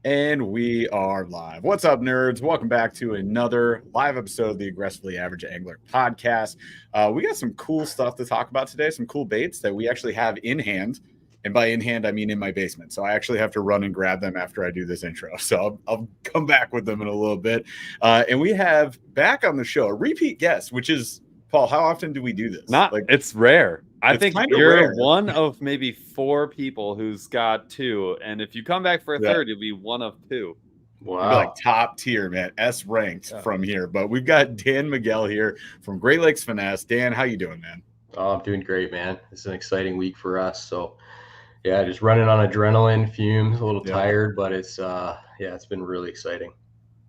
And we are live. What's up, nerds? Welcome back to another live episode of the Aggressively Average Angler podcast. We got some cool stuff to talk about today, some cool baits that we actually have in hand. And by in hand, I mean in my basement. So I actually have to run and grab them after I do this intro. So I'll come back with them in a little bit. And we have back on the show a repeat guest, which is, Paul, how often do we do this? It's rare. I It's think kinda you're rare. one of maybe 4 people who's got 2, and if you come back for a Yeah. third, you'll be one of 2. You'd be like top tier, man, S ranked from here. But we've got Dan Miguel here from Great Lakes Finesse. Dan, how you doing, man? Oh, I'm doing great, man. It's an exciting week for us. So, yeah, just running on adrenaline, fumes, a little tired, but it's it's been really exciting.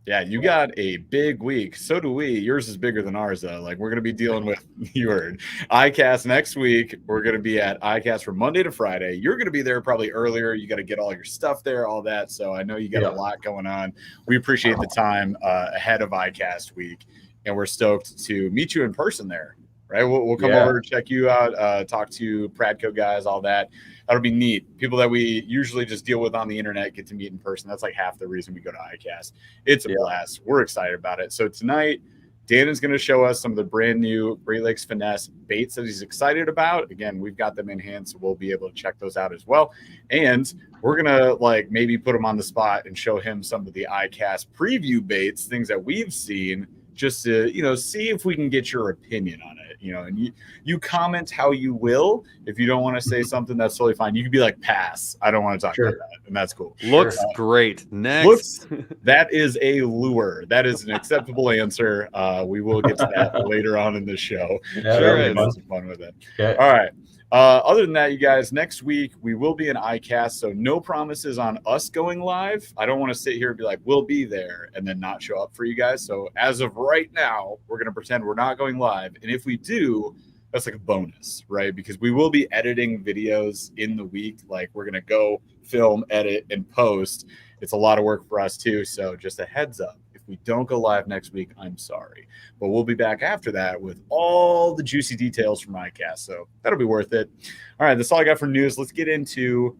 Yeah, you got a big week. So do we. Yours is bigger than ours, though. Like, we're going to be dealing with, you heard, Icast next week. We're going to be at Icast from Monday to Friday. You're going to be there probably earlier. You got to get all your stuff there, all that. So I know you got a lot going on. We appreciate the time ahead of Icast week, and we're stoked to meet you in person there. Right, we'll come over, check you out, talk to Pradco guys, all that. That'll be neat. People that we usually just deal with on the internet get to meet in person. That's like half the reason we go to Icast. It's a blast. We're excited about it. So tonight, Dan is going to show us some of the brand new Great Lakes Finesse baits that he's excited about. Again, we've got them in hand, so we'll be able to check those out as well. And we're going to like maybe put him on the spot and show him some of the Icast preview baits, things that we've seen, just to, you know, see if we can get your opinion on it. You know, and you comment how you will. If you don't want to say something, that's totally fine. You could be like, pass. I don't want to talk about that. And that's cool. Looks great. Next. That is a lure. That is an acceptable answer. We will get to that later on in the show. Sure is. Have some fun with it. Okay. All right. Other than that, you guys, next week we will be in Icast, so no promises on us going live. I don't want to sit here and be like, we'll be there and then not show up for you guys. So as of right now, we're going to pretend we're not going live. And if we do, that's like a bonus, right? Because we will be editing videos in the week. Like, we're going to go film, edit, and post. It's a lot of work for us too. So just a heads up. If we don't go live next week, I'm sorry. But we'll be back after that with all the juicy details from Icast. So that'll be worth it. All right, that's all I got for news. Let's get into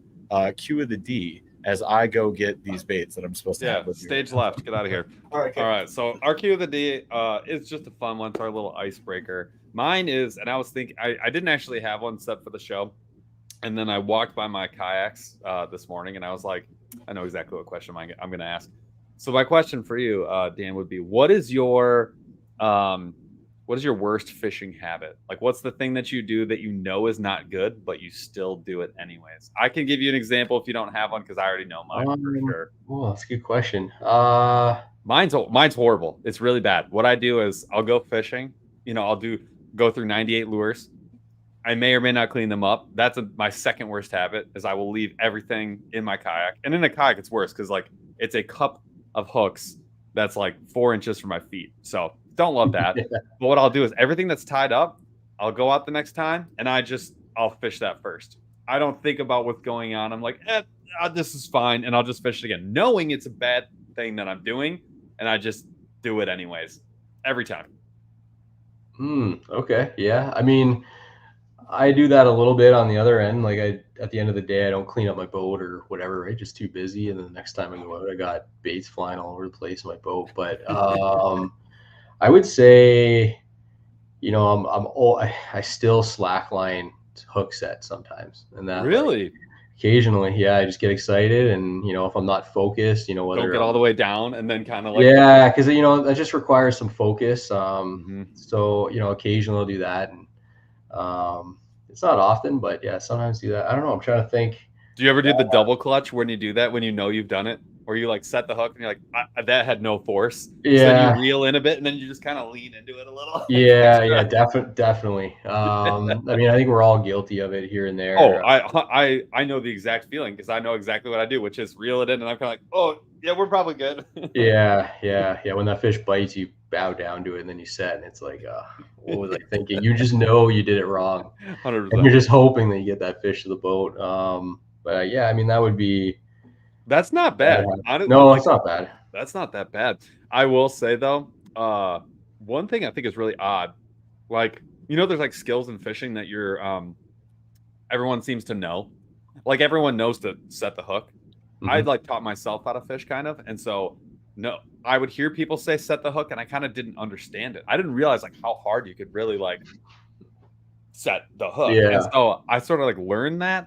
Q of the D as I go get these baits that I'm supposed to have with stage left. Get out of here. All right. So our Q of the D is just a fun one. It's our little icebreaker. Mine is, and I was thinking, I didn't actually have one set for the show. And then I walked by my kayaks this morning, and I was like, I know exactly what question I'm going to ask. So my question for you, Dan, would be, what is your worst fishing habit? Like, what's the thing that you do that you know is not good, but you still do it anyways? I can give you an example if you don't have one, because I already know mine for sure. Oh, that's a good question. Mine's horrible. It's really bad. What I do is I'll go fishing. You know, I'll go through 98 lures. I may or may not clean them up. That's my second worst habit, is I will leave everything in my kayak. And in a kayak, it's worse because like it's a cup of hooks that's like 4 inches from my feet. So don't love that. But what I'll do is everything that's tied up, I'll go out the next time and I'll fish that first. I don't think about what's going on. I'm like, this is fine. And I'll just fish it again, knowing it's a bad thing that I'm doing. And I just do it anyways, every time. Okay. Yeah. I mean, I do that a little bit on the other end. Like, at the end of the day, I don't clean up my boat or whatever, right? Just too busy. And then the next time I go out, I got baits flying all over the place in my boat. But I would say, you know, I still slackline hook set sometimes. And that really, like, occasionally, yeah, I just get excited, and you know, if I'm not focused, you know, whether don't get all the way down and then kind of like, because you know that just requires some focus. So you know, occasionally I'll do that, and it's not often, but yeah, sometimes do that. I don't know. I'm trying to think. Do you ever do the double clutch when you do that, when you know you've done it? Or you like set the hook and you're like, that had no force. Yeah. So then you reel in a bit and then you just kind of lean into it a little. Yeah, definitely. I mean, I think we're all guilty of it here and there. Oh, I know the exact feeling, because I know exactly what I do, which is reel it in, and I'm kind of like, oh yeah, we're probably good. Yeah. When that fish bites, you bow down to it and then you set, and it's like, what was I thinking? You just know you did it wrong. 100%. And you're just hoping that you get that fish to the boat. But yeah, I mean, that would be. That's not bad. No, it's not bad. That's not that bad. I will say though, one thing I think is really odd, like, you know, there's like skills in fishing that everyone seems to know. Like, everyone knows to set the hook. I'd like taught myself how to fish kind of. And so no, I would hear people say set the hook, and I kind of didn't understand it. I didn't realize like how hard you could really like set the hook. Yeah. And so I sort of like learned that.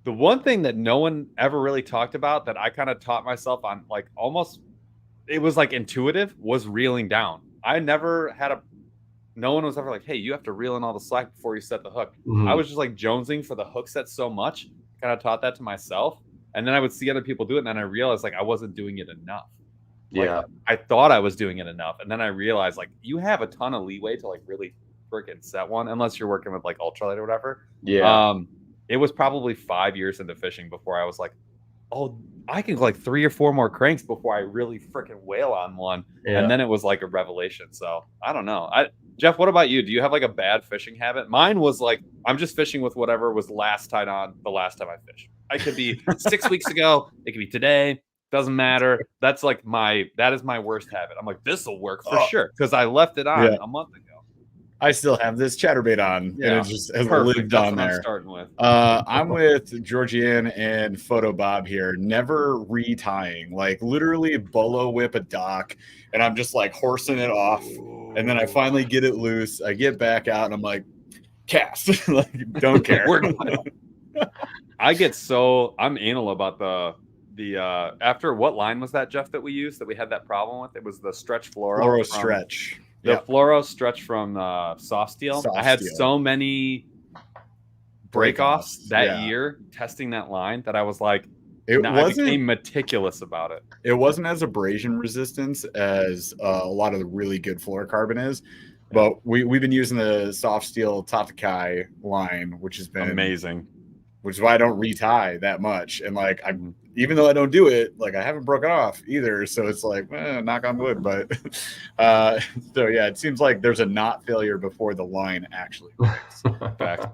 The one thing that no one ever really talked about that I kind of taught myself on, like almost, it was like intuitive, was reeling down. I never had no one was ever like, hey, you have to reel in all the slack before you set the hook. I was just like jonesing for the hook set so much, kind of taught that to myself. And then I would see other people do it, and then I realized like I wasn't doing it enough. Like, Yeah. I thought I was doing it enough. And then I realized like you have a ton of leeway to like really freaking set one, unless you're working with like ultralight or whatever. Yeah. It was probably 5 years into fishing before I was like, oh, I can go like 3 or 4 more cranks before I really freaking whale on one. Yeah. And then it was like a revelation. So I don't know. Jeff, what about you? Do you have like a bad fishing habit? Mine was like, I'm just fishing with whatever was last tied on the last time I fished. I could be 6 weeks ago. It could be today. Doesn't matter. That's like that is my worst habit. I'm like, this will work for sure. Because I left it on a month ago. I still have this chatterbait on, and it just has lived That's on what there. I'm starting with. I'm with Georgianne and Photo Bob here. Never retying, like literally bolo whip a dock, and I'm just like horsing it off, and then I finally get it loose. I get back out, and I'm like, cast, like don't care. I'm anal about the after what line was that, Jeff, that we used that we had that problem with? It was the stretch fluoro stretch. The fluoro stretch from soft steel. I had so many break-offs that year testing that line that I was like, I became meticulous about it. It wasn't as abrasion resistance as a lot of the really good fluorocarbon is, but we've been using the soft steel Tatakai line, which has been amazing. Which is why I don't retie that much. And like, even though I don't do it, like I haven't broken off either. So it's like, knock on wood. But so yeah, it seems like there's a knot failure before the line actually breaks. Facts.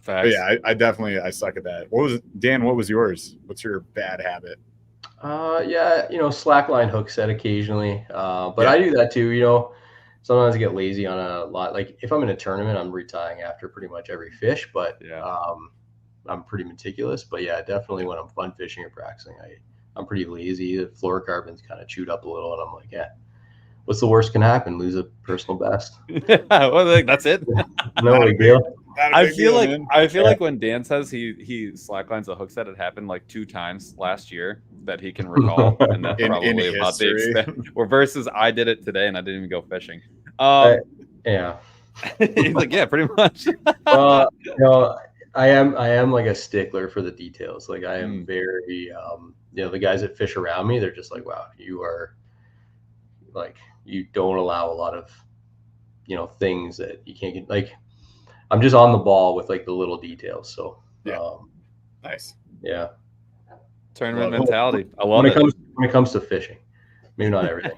But yeah, I suck at that. Dan, what was yours? What's your bad habit? Yeah, slackline hook set occasionally. But I do that too, sometimes I get lazy on a lot. Like if I'm in a tournament, I'm retying after pretty much every fish, but I'm pretty meticulous. But yeah, definitely when I'm fun fishing or practicing, I'm pretty lazy. The fluorocarbon's kind of chewed up a little, and I'm like, yeah, what's the worst can happen? Lose a personal best. Well, like, that's it. No big deal. I feel like when Dan says he slacklines a hook set, it happened like 2 times last year that he can recall, and that's probably about the extent. Or versus I did it today and I didn't even go fishing. Yeah. He's like, yeah, pretty much. I am like a stickler for the details. Like I am very, the guys that fish around me, they're just like, wow, you are like, you don't allow a lot of, things that you can't get. Like I'm just on the ball with like the little details. So nice. Yeah. Tournament mentality. I love it. When it comes to fishing, maybe not everything.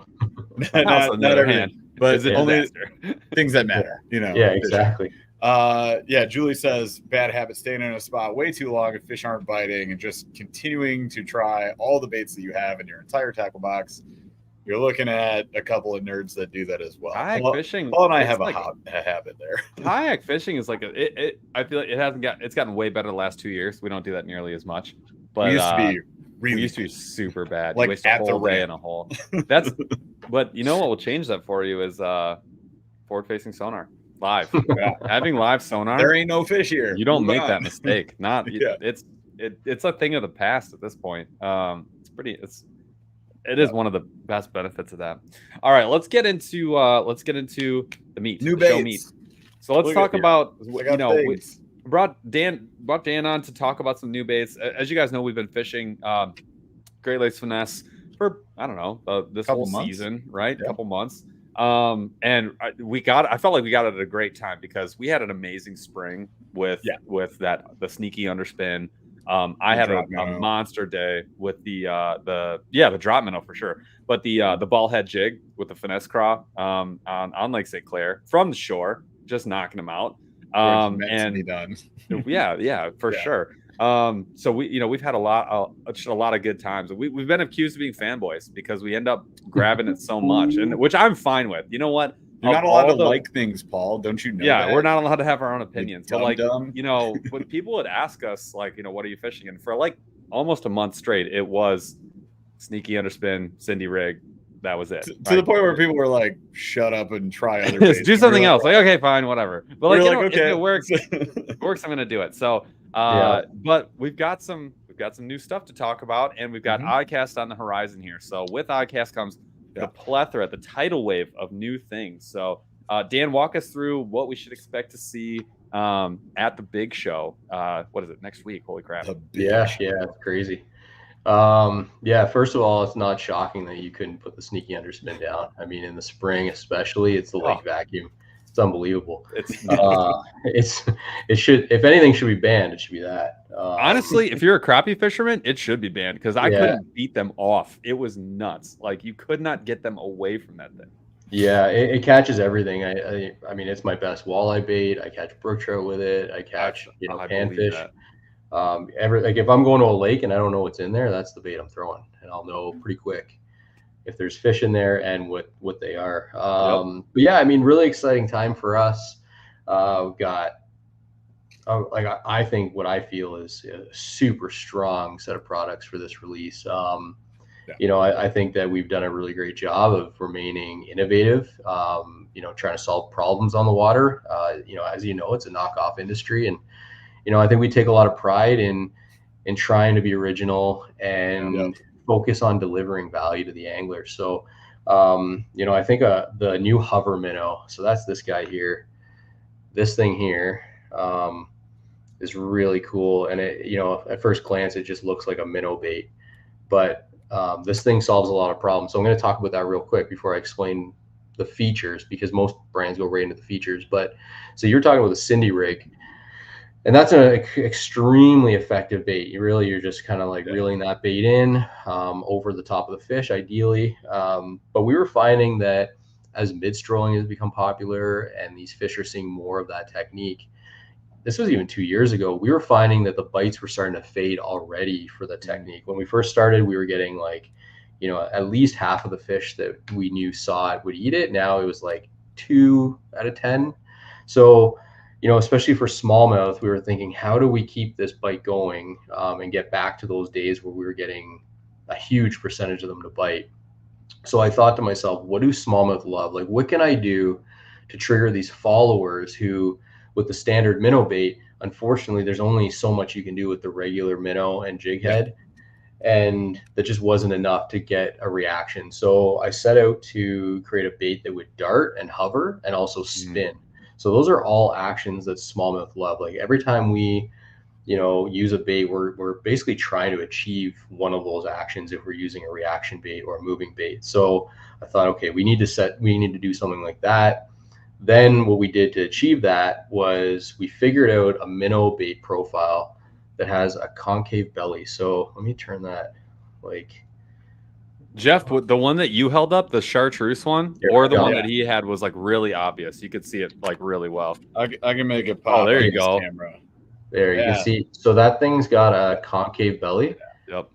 not everything, but only things that matter. Yeah, exactly. Julie says bad habit: staying in a spot way too long if fish aren't biting, and just continuing to try all the baits that you have in your entire tackle box. You're looking at a couple of nerds that do that as well. Kayak fishing. Paul and I have a habit there. Kayak fishing is like I feel like it's gotten way better the last 2 years. We don't do that nearly as much. But we used to be super bad. Like you waste a whole day in a hole. But you know what will change that for you is forward facing sonar. Live. Having live sonar. There ain't no fish here. You don't make that mistake. It's a thing of the past at this point. It is one of the best benefits of that. All right, let's get into the meat. New baits. So let's talk about we brought Dan on to talk about some new baits. As you guys know, we've been fishing Great Lakes Finesse for I don't know this whole season, right? A couple months. And I felt like we got it at a great time because we had an amazing spring with the sneaky underspin. I had a monster day with the drop minnow for sure, but the ball head jig with the finesse craw on Lake St. Clair from the shore, just knocking them out. To be done. for sure. So we've had a lot of good times. We've been accused of being fanboys because we end up grabbing it so much, and which I'm fine with. You know what? You're not allowed to like things, Paul. Don't you know? Yeah, we're not allowed to have our own opinions. But dumb. when people would ask us, like, what are you fishing? And for like almost a month straight, it was sneaky underspin, Cindy rig. That was it. To the point where people were like, "Shut up and try other Just baits." do something else. Like, okay, fine, whatever. But like, We're you like, know, okay, if it works, I'm gonna do it. So, but we've got some new stuff to talk about, and we've got Icast on the horizon here. So with Icast comes the plethora, the tidal wave of new things. So, Dan, walk us through what we should expect to see at the big show. What is it, next week? Holy crap! Yeah, it's crazy. First of all, it's not shocking that you couldn't put the sneaky underspin down. I mean, in the spring, especially, it's the lake vacuum. It's unbelievable. It should, if anything should be banned, it should be that. Honestly, if you're a crappie fisherman, it should be banned because I couldn't beat them off. It was nuts. Like, you could not get them away from that thing. Yeah, it catches everything. I mean, it's my best walleye bait. I catch brook trout with it. I catch panfish. Like if I'm going to a lake and I don't know what's in there, that's the bait I'm throwing, and I'll know pretty quick if there's fish in there and what they are. But yeah, I mean, really exciting time for us. We've got I think what I feel is a super strong set of products for this release. You know, I think that we've done a really great job of remaining innovative. You know, trying to solve problems on the water. You know, as you know, it's a knockoff industry, and you know, I think we take a lot of pride in trying to be original and focus on delivering value to the angler. So, you know, I think the new hover minnow, so that's this guy here. This thing here is really cool. And it, you know, at first glance, it just looks like a minnow bait. But this thing solves a lot of problems. So I'm going to talk about that real quick before I explain the features, because most brands go right into the features. But so you're talking about the Cindy rig. And that's an extremely effective bait. You're just kind of like reeling that bait in over the top of the fish, ideally. But we were finding that as mid-strolling has become popular and these fish are seeing more of that technique, this was even 2 years ago, we were finding that the bites were starting to fade already for the technique. When we first started, we were getting like, you know, at least half of the fish that we knew saw it would eat it. Now it was like 2 out of 10. So, you know, especially for smallmouth, we were thinking, how do we keep this bite going and get back to those days where we were getting a huge percentage of them to bite? So I thought to myself, what do smallmouth love? Like, what can I do to trigger these followers who, with the standard minnow bait, unfortunately, there's only so much you can do with the regular minnow and jig head. And that just wasn't enough to get a reaction. So I set out to create a bait that would dart and hover and also spin. So those are all actions that smallmouth love. Like every time we, you know, use a bait, we're basically trying to achieve one of those actions if we're using a reaction bait or a moving bait. So I thought, okay, we need to do something like that. Then what we did to achieve that was we figured out a minnow bait profile that has a concave belly. So let me turn that, like, Jeff, the one that you held up, the chartreuse one, or the one that he had was like really obvious. You could see it like really well. I can make it pop. Oh, there you go. Camera. There you can see. So that thing's got a concave belly. Yep.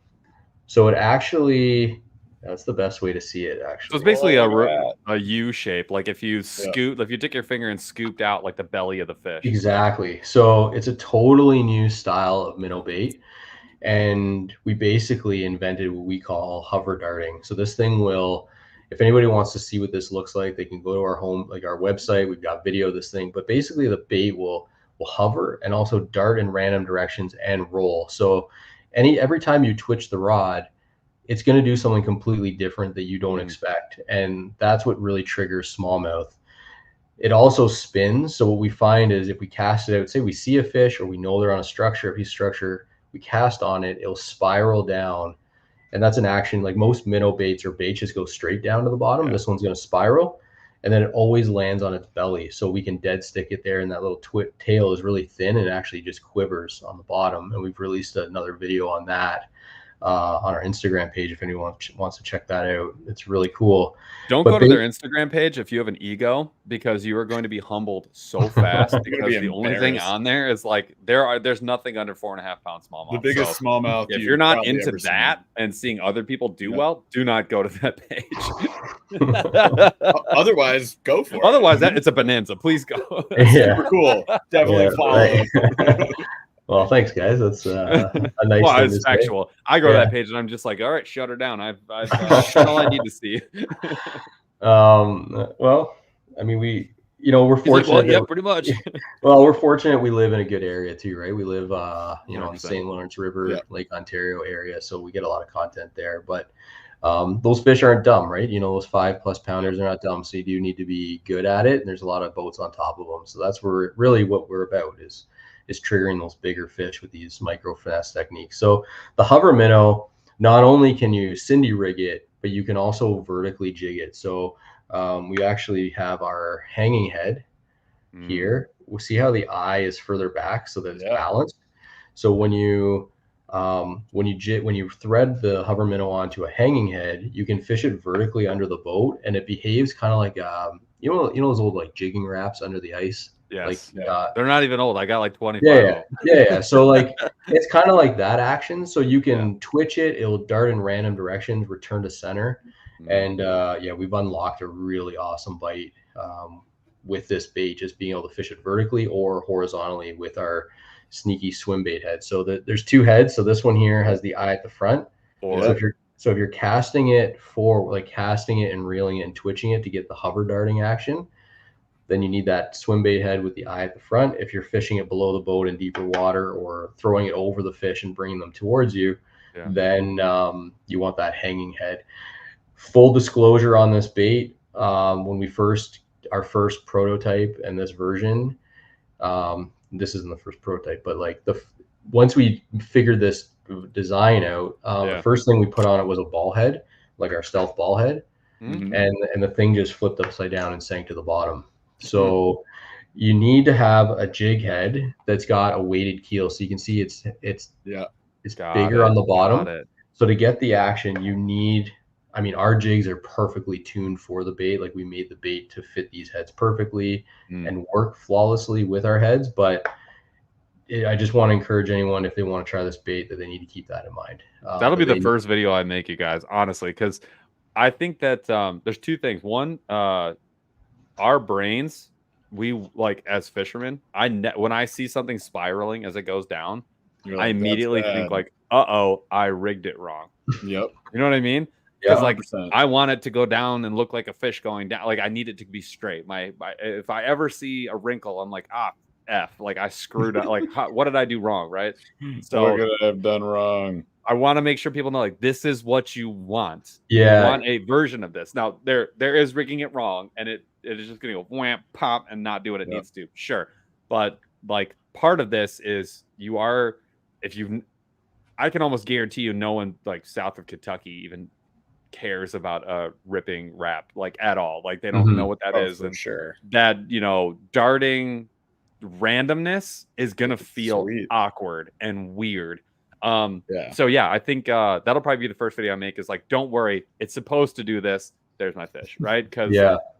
So it actually, that's the best way to see it, actually. So it's basically a U shape. Like if you scoop, if you took your finger and scooped out like the belly of the fish. Exactly. So it's a totally new style of minnow bait. And we basically invented what we call hover darting. So this thing will, if anybody wants to see what this looks like, they can go to our our website. We've got video of this thing, but basically the bait will hover and also dart in random directions and roll. So every time you twitch the rod, it's going to do something completely different that you don't expect. And that's what really triggers smallmouth. It also spins. So what we find is if we cast it out, say we see a fish or we know they're on a piece of structure, we cast on it, it'll spiral down. And that's an action. Like most minnow baits or baits just go straight down to the bottom. This one's going to spiral, and then it always lands on its belly. So we can dead stick it there, and that little tail is really thin and actually just quivers on the bottom. And we've released another video on that on our Instagram page if anyone wants to check that out. It's really cool. Don't go to their Instagram page if you have an ego, because you are going to be humbled so fast. Because the only thing on there is like there's nothing under 4.5 pound smallmouth. The biggest smallmouth. If you're not into that and seeing other people do well, do not go to that page. Otherwise, go for it. Otherwise, it's a bonanza. Please go. Super cool. Definitely follow. Right. Well, thanks, guys. That's a nice Well, thing it's to say. factual. I go to Yeah. that page and I'm just like, all right, shut her down. I've seen all I need to see. Well, I mean, we're He's like, fortunate. well, yeah, pretty much. Well, we're fortunate we live in a good area too, right? We live, on the 100%. St. Lawrence River, Yeah. Lake Ontario area, so we get a lot of content there. But those fish aren't dumb, right? Those 5+ pounders are not dumb, so you do need to be good at it. And there's a lot of boats on top of them, so that's really what we're about is triggering those bigger fish with these micro finesse techniques. So the hover minnow, not only can you Cindy rig it, but you can also vertically jig it. So we actually have our hanging head here. We'll see how the eye is further back so that it's balanced. So when you thread the hover minnow onto a hanging head, you can fish it vertically under the boat, and it behaves kind of like those old like jigging wraps under the ice. Yes. Like they're not even old. I got like 25. Yeah. So like it's kind of like that action. So you can twitch it, it'll dart in random directions, return to center. And we've unlocked a really awesome bite with this bait, just being able to fish it vertically or horizontally with our sneaky swim bait head. So there's two heads. So this one here has the eye at the front. So if you're casting it casting it and reeling it and twitching it to get the hover darting action, then you need that swim bait head with the eye at the front. If you're fishing it below the boat in deeper water or throwing it over the fish and bringing them towards you, then you want that hanging head. Full disclosure on this bait, when our first prototype and this version, this isn't the first prototype, but once we figured this design out, the first thing we put on it was a ball head, like our stealth ball head, and the thing just flipped upside down and sank to the bottom. So you need to have a jig head that's got a weighted keel, so you can see it's bigger on the bottom. So to get the action, you need. I mean, our jigs are perfectly tuned for the bait. Like we made the bait to fit these heads perfectly and work flawlessly with our heads. But I just want to encourage anyone, if they want to try this bait, that they need to keep that in mind. That'll be the first video I make, you guys, honestly, because I think that there's two things. One, our brains, we like as fishermen, when I see something spiraling as it goes down, I immediately think like, uh-oh, I rigged it wrong. Yep. You know what I mean? Because like I want it to go down and look like a fish going down. Like I need it to be straight. If I ever see a wrinkle, I'm like, F. Like I screwed up. Like what did I do wrong? Right. So what could I have done wrong? I want to make sure people know like this is what you want. Yeah. You want a version of this. Now there is rigging it wrong, and it is just gonna go wham, pop, and not do what it needs to. Sure. But like part of this is I can almost guarantee you no one like south of Kentucky even cares about a ripping wrap like at all. Like they don't know what that is. And sure, that darting randomness is gonna feel awkward and weird. So I think that'll probably be the first video I make is like, don't worry, it's supposed to do this. There's my fish, right? Because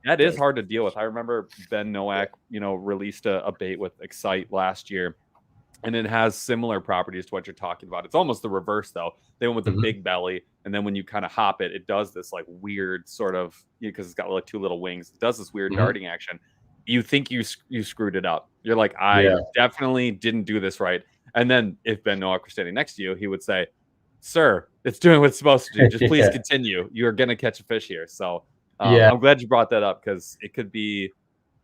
that is hard to deal with. I remember Ben Nowak, released a bait with Excite last year, and it has similar properties to what you're talking about. It's almost the reverse though. They went with the big belly, and then when you kind of hop it, it does this like weird sort of, because it's got like two little wings. It does this weird darting action. You think you screwed it up. You're like, I definitely didn't do this right. And then if Ben Nowak was standing next to you, he would say, sir, it's doing what it's supposed to do. Just please continue. You're going to catch a fish here. So I'm glad you brought that up, because it would be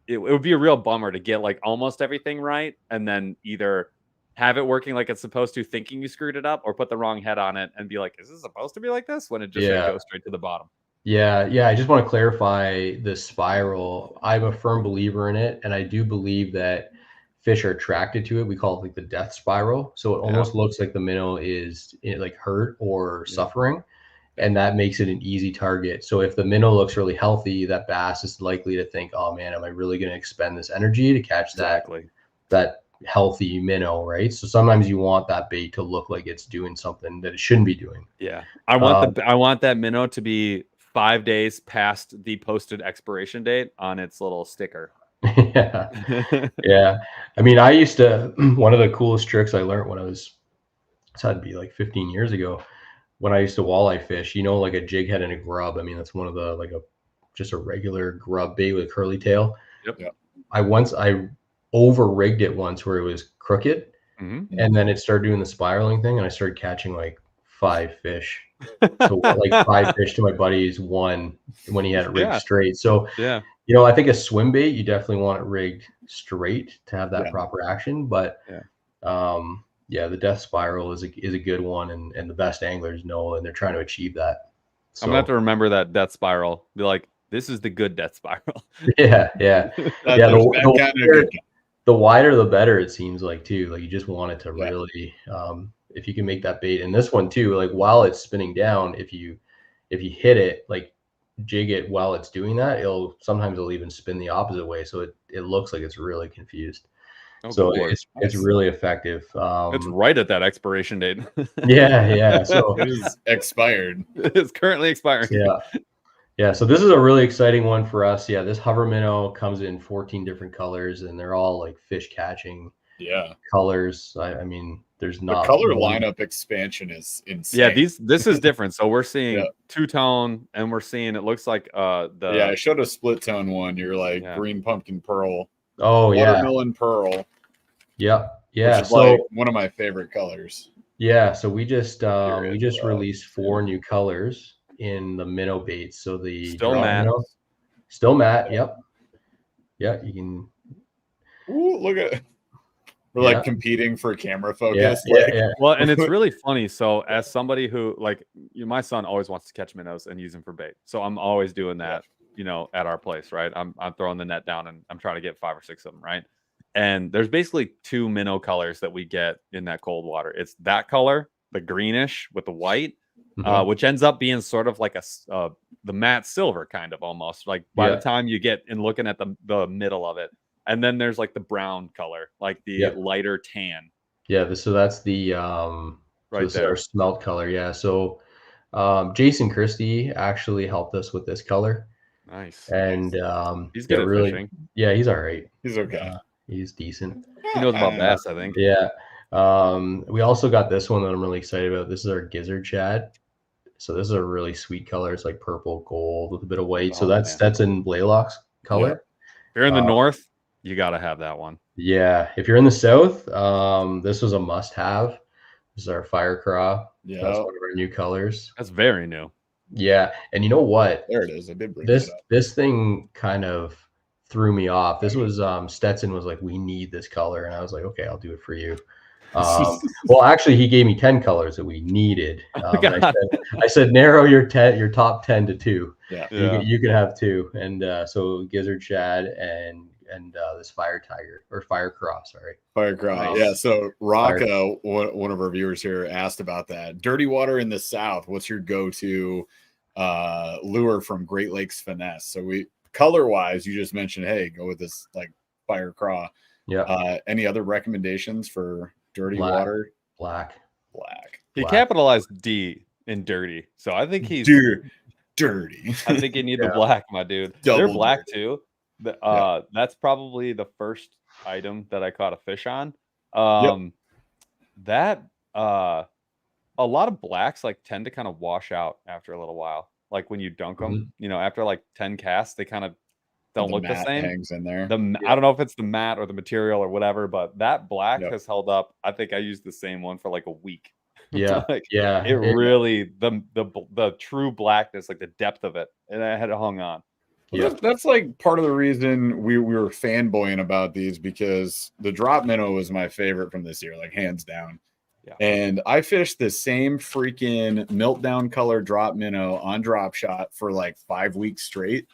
a real bummer to get like almost everything right and then either have it working like it's supposed to, thinking you screwed it up, or put the wrong head on it and be like, is this supposed to be like this, when it just goes straight to the bottom. Yeah. I just want to clarify the spiral. I'm a firm believer in it, and I do believe that fish are attracted to it. We call it like the death spiral. So it almost looks like the minnow is like hurt or suffering, and that makes it an easy target. So if the minnow looks really healthy, that bass is likely to think, oh man, am I really going to expend this energy to catch that healthy minnow, right? So sometimes you want that bait to look like it's doing something that it shouldn't be doing. Yeah. I want that minnow to be 5 days past the posted expiration date on its little sticker. Yeah. I mean, I used to, one of the coolest tricks I learned when it had to be like 15 years ago, when I used to walleye fish, like a jig head and a grub. I mean, that's one of the, just a regular grub bait with a curly tail. Yep. I over rigged it once where it was crooked. and then it started doing the spiraling thing, and I started catching like 5 fish. So like 5 fish to my buddy's 1 when he had it rigged straight. So yeah, you know, I think a swim bait, you definitely want it rigged straight to have that proper action. But yeah, the death spiral is a good one, and the best anglers know, and they're trying to achieve that. So I'm gonna have to remember that death spiral. Be like, this is the good death spiral. yeah. The The wider the better, it seems like, too. Like you just want it to really if you can make that bait. And this one too, like while it's spinning down, if you hit it, like jig it while it's doing that, sometimes it'll even spin the opposite way. So it looks like it's really confused. Oh, so it's really effective. It's right at that expiration date. yeah. So it is expired. It's currently expiring. Yeah, so this is a really exciting one for us. Yeah, this hover minnow comes in 14 different colors, and they're all like fish catching colors. I mean, there's not the color lineup expansion is insane. Yeah, this is different. So we're seeing two-tone, and we're seeing it looks like I showed a split tone one. You're like green pumpkin pearl. Oh watermelon pearl. Yeah. Which is like one of my favorite colors. Yeah, so we just released 4 new colors in the minnow baits. So the still matte. Yep. Yeah, you can. Ooh, look at. We're like competing for camera focus. Well, and it's really funny. So as somebody who my son always wants to catch minnows and use them for bait. So I'm always doing that, at our place, right? I'm throwing the net down and I'm trying to get 5 or 6 of them, right? And there's basically 2 minnow colors that we get in that cold water. It's that color, the greenish with the white, which ends up being sort of like the matte silver kind of almost. Like by the time you get in looking at the middle of it. And then there's like the brown color, like the lighter tan. Yeah, so that's the right there, our smelt color. Yeah, so Jason Christie actually helped us with this color. Nice. And he's good at fishing. Yeah, he's all right. He's okay. He's decent. He knows about bass, I think. Yeah. We also got this one that I'm really excited about. This is our gizzard shad. So this is a really sweet color. It's like purple gold with a bit of white. So that's in Blaylock's color. If you're in the north, you got to have that one. Yeah. If you're in the south, this was a must-have. This is our fire craw. Yeah. That's one of our new colors. That's very new. Yeah. And you know what? There it is. I did bring this it up. This thing kind of threw me off. This was Stetson was like, we need this color. And I was like, okay, I'll do it for you. Well, actually, he gave me 10 colors that we needed. I said, narrow your top 10 to 2. Yeah. You can have 2. And so gizzard shad and this fire craw. Sorry, fire craw. Yeah. So Rocco, one of our viewers here, asked about that. Dirty water in the south. What's your go-to lure from Great Lakes Finesse? So color wise, you just mentioned, hey, go with this like fire craw. Yeah. Any other recommendations for dirty water? Black. He capitalized D in dirty, so I think he's dirty. I think you need the black, my dude. They're black too. That's probably the first item that I caught a fish on. That a lot of blacks like tend to kind of wash out after a little while. Like when you dunk them, after like 10 casts, they kind of don't look the same. Hangs in there. I don't know if it's the mat or the material or whatever, but that black has held up. I think I used the same one for like a week. Yeah. It really the true blackness, like the depth of it, and I had it hung on. Yeah, that's like part of the reason we were fanboying about these, because the drop minnow was my favorite from this year, like hands down. Yeah. And I fished the same freaking meltdown color drop minnow on drop shot for like 5 weeks straight.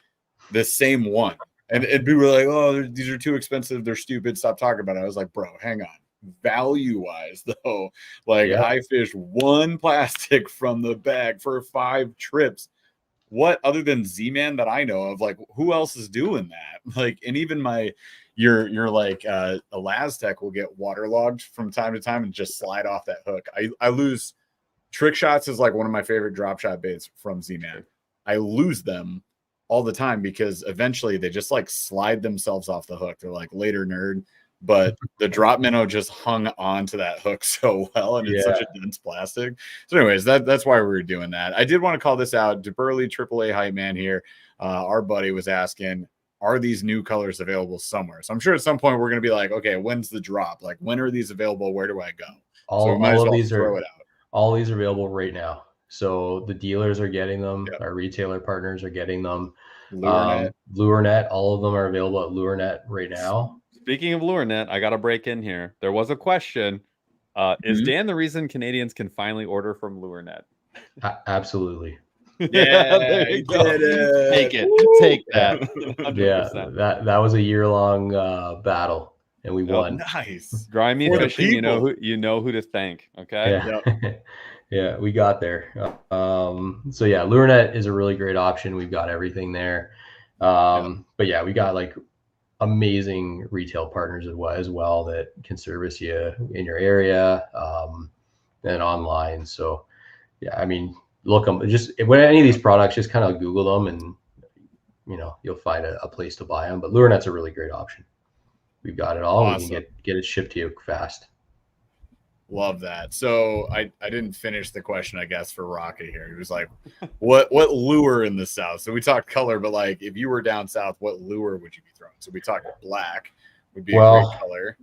The same one. And people were like, oh, these are too expensive. They're stupid. Stop talking about it. I was like, bro, hang on. Value wise, though, I fished 1 plastic from the bag for 5 trips. What other than Z-Man that I know of, like, who else is doing that? Like, and even your like Elastec will get waterlogged from time to time and just slide off that hook. I lose trick shots is like one of my favorite drop shot baits from Z-Man. I lose them all the time because eventually they just like slide themselves off the hook. They're like, later, nerd. But the drop minnow just hung on to that hook so well, and it's such a dense plastic. So anyways, that's why we were doing that. I did want to call this out. DeBurley AAA hype man here, our buddy was asking, are these new colors available somewhere? So I'm sure at some point we're going to be like, okay, when's the drop? Like, when are these available? Where do I go? So we might as well throw it out. All these are available right now. So the dealers are getting them. Yep. Our retailer partners are getting them. LureNet, all of them are available at LureNet right now. Speaking of LureNet, I got to break in here. There was a question. Is Dan the reason Canadians can finally order from LureNet? Absolutely. Yeah, there you go. Take it. Take that. 100%. Yeah, that was a year-long battle, and we won. Nice. Grimy fishing, you know who to thank. Okay. Yeah. Yep. Yeah, we got there. So yeah, LureNet is a really great option. We've got everything there. But yeah, we got like amazing retail partners as well that can service you in your area and online. So yeah, I mean, look them just when any of these products, just kind of Google them and you'll find a place to buy them. But LureNet's a really great option. We've got it all. Awesome. We can get it shipped to you fast. Love that. So I didn't finish the question, I guess, for Rocky here. He was like, what lure in the South? So we talked color, but like if you were down south, what lure would you be throwing? So we talked black would be a great color.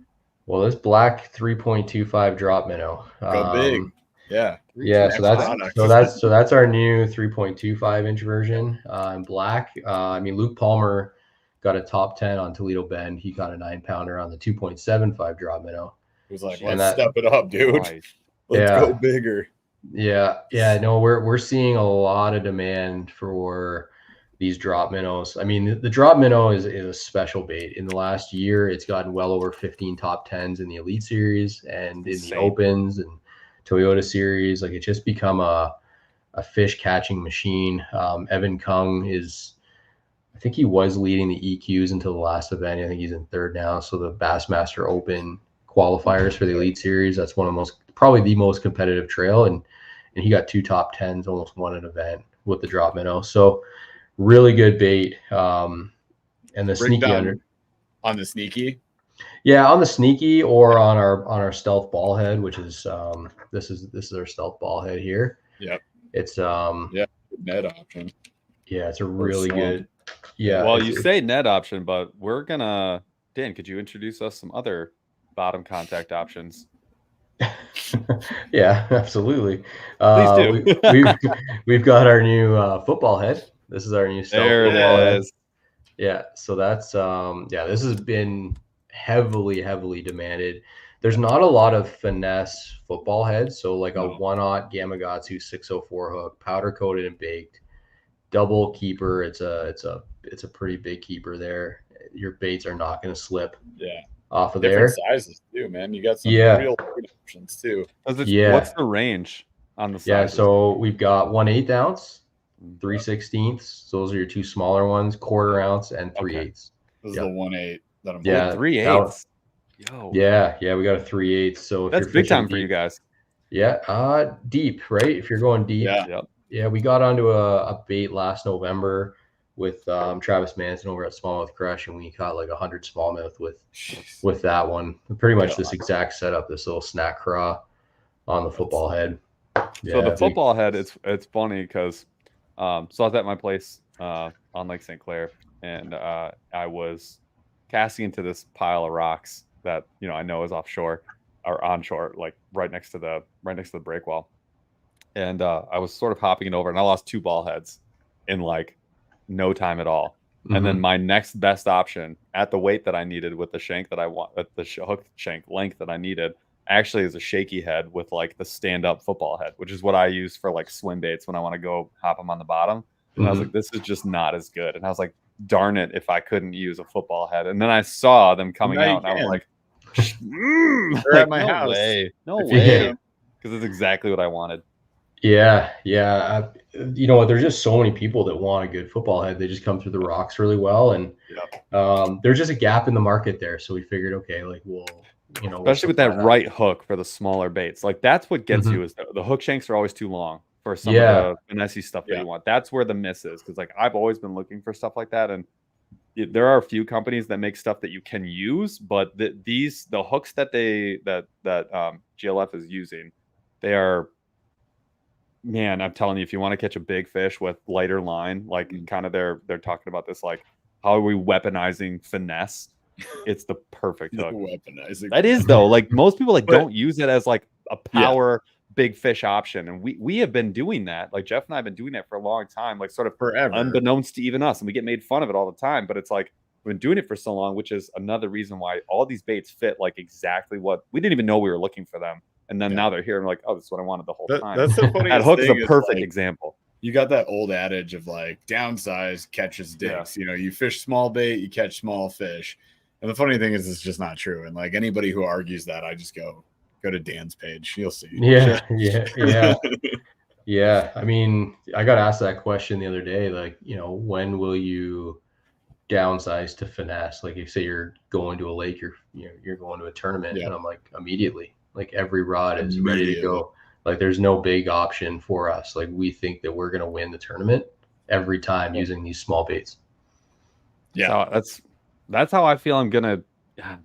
Well, this black 3.25 drop minnow. Go big. Yeah. Yeah, so that's our new 3.25 inch version in black. I mean, Luke Palmer got a top 10 on Toledo Bend. He got a 9-pounder on the 2.75 drop minnow. He was like, let's step it up, dude. Nice. Let's go bigger. Yeah. No, we're seeing a lot of demand for these drop minnows. I mean, the drop minnow is a special bait. In the last year, it's gotten well over 15 top 10s in the Elite Series and in the Opens and Toyota Series. Like, it's just become a fish catching machine. Evan Kung I think he was leading the EQs until the last event. I think he's in third now. So the Bassmaster Open qualifiers for the Elite Series, that's probably the most competitive trail. And he got 2 top 10s, almost won an event with the drop minnow. So really good bait. And the sneaky on the sneaky. Yeah, on the sneaky or on our stealth ball head, which is this is our stealth ball head here. Yep. It's net option. Yeah, it's a really good. Yeah. Well, you say net option, but we're gonna Dan, could you introduce us some other bottom contact options? Yeah, absolutely. Please do. We've got our new football head. This is our new stealth football head. Yeah, so that's this has been heavily demanded. There's not a lot of finesse football heads, so like a 1/0 Gamakatsu 604 hook, powder coated and baked, double keeper. It's a pretty big keeper there. Your baits are not going to slip. Yeah. Off of different there. sizes too, man. You got some real options too. What's the range on the sizes? Yeah, so we've got 1/8 ounce, 3/16. Those are your 2 smaller ones, 1/4 ounce and 3/8. This is the 1/8 that I'm 3/8. Yo. Yeah, we got a 3/8. So if that's you're big time deep, for you guys. Yeah, deep, right? If you're going deep. Yeah, we got onto a bait last November with Travis Manson over at Smallmouth Crush, and we caught like 100 smallmouth with that one. Pretty much this exact setup, this little snack craw on the football head. Yeah, so the football head, it's funny because so I was at my place on Lake St. Clair, and I was casting into this pile of rocks that I know is offshore or onshore, like right next to the break wall. And I was sort of hopping it over, and I lost 2 ball heads in like no time at all. Mm-hmm. And then my next best option at the weight that I needed with the shank that I want, at the hook shank length that I needed, actually is a shaky head with like the stand-up football head, which is what I use for like swim baits when I want to go hop them on the bottom. And I was like, this is just not as good. And I was like, darn it, if I couldn't use a football head. And then I saw them coming out, and I was like, they're at my house. No way. Because it's exactly what I wanted. Yeah. You know what? There's just so many people that want a good football head. They just come through the rocks really well, and there's just a gap in the market there. So we figured, okay, like especially with that right hook for the smaller baits. Like that's what gets you is the hook shanks are always too long for some of the finesse stuff that you want. That's where the miss is, because like I've always been looking for stuff like that, and there are a few companies that make stuff that you can use, but the hooks that GLF is using, they are. Man, I'm telling you, if you want to catch a big fish with lighter line, like kind of they're talking about this like how are we weaponizing finesse? It's the perfect hook. Weaponizing. That is though. Like most people But- don't use it as like a power big fish option, and we have been doing that. Like Jeff and I have been doing that for a long time, like sort of forever, unbeknownst to even us, and we get made fun of it all the time. But it's like we've been doing it for so long, which is another reason why all these baits fit like exactly what we didn't even know we were looking for them, and then now they're here and we're like, oh, this is what I wanted the whole time. That's the funniest that hook is thing a perfect like, example. You got that old adage of like downsize catches dicks. You know, you fish small bait, you catch small fish. And the funny thing is, it's just not true. And like anybody who argues that, I just go to Dan's page. You'll see. Yeah. Yeah. I mean, I got asked that question the other day. Like, you know, when will you downsize to finesse? Like, if say you're going to a lake, you're going to a tournament, and I'm like, immediately. Like every rod is ready to go. Like, there's no big option for us. Like, we think that we're gonna win the tournament every time using these small baits. Yeah, so that's how I feel. I'm gonna,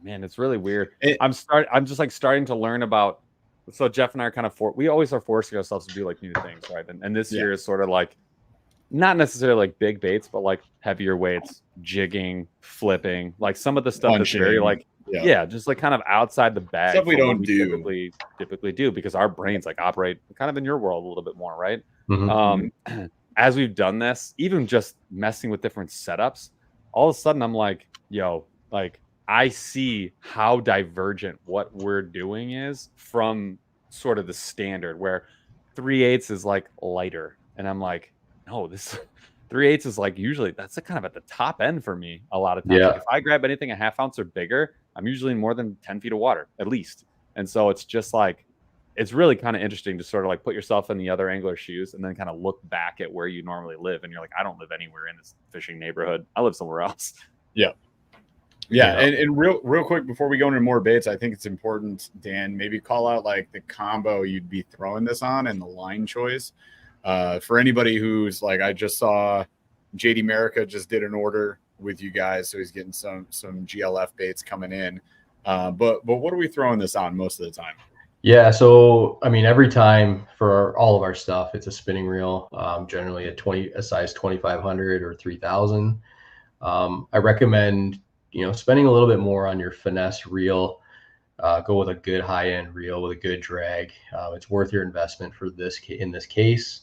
man, it's really weird. I'm just like starting to learn about. So Jeff and I are kind of we always are forcing ourselves to do like new things, right? And this year is sort of like not necessarily like big baits, but like heavier weights, jigging, flipping, like some of the stuff that's very like just like kind of outside the bag. Stuff we don't typically do because our brains like operate kind of in your world a little bit more, right? Mm-hmm. As we've done this, even just messing with different setups, all of a sudden I'm like, yo, like I see how divergent what we're doing is from sort of the standard where 3/8 is like lighter. And I'm like, no, this 3/8 is like usually that's kind of at the top end for me a lot of times. Like if I grab anything a 1/2 ounce or bigger, I'm usually in more than 10 feet of water at least. And so it's just like, it's really kind of interesting to sort of like put yourself in the other angler's shoes and then kind of look back at where you normally live. And you're like, I don't live anywhere in this fishing neighborhood. I live somewhere else. Yeah. And real quick, before we go into more baits, I think it's important, Dan, maybe call out like the combo you'd be throwing this on and the line choice. For anybody who's like, I just saw JD Merica just did an order with you guys. So he's getting some GLF baits coming in. But what are we throwing this on most of the time? Yeah, so I mean, every time for all of our stuff, it's a spinning reel, generally a size 2500 or 3000. I recommend, spending a little bit more on your finesse reel. Go with a good high-end reel with a good drag. It's worth your investment for in this case,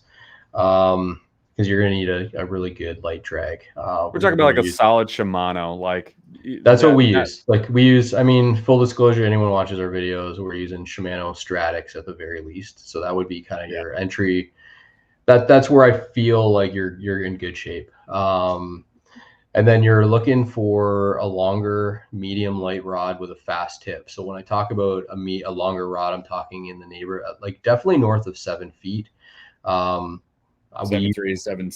because you're going to need a really good light drag. We're talking about like a solid Shimano, like that's what we use. Like we use, I mean, full disclosure, anyone watches our videos, we're using Shimano Stratix at the very least. So that would be kind of your entry. That's where I feel like you're in good shape. And then you're looking for a longer medium light rod with a fast tip. So when I talk about a longer rod, I'm talking in the neighborhood, like definitely north of 7 feet. 7.3, 7.6,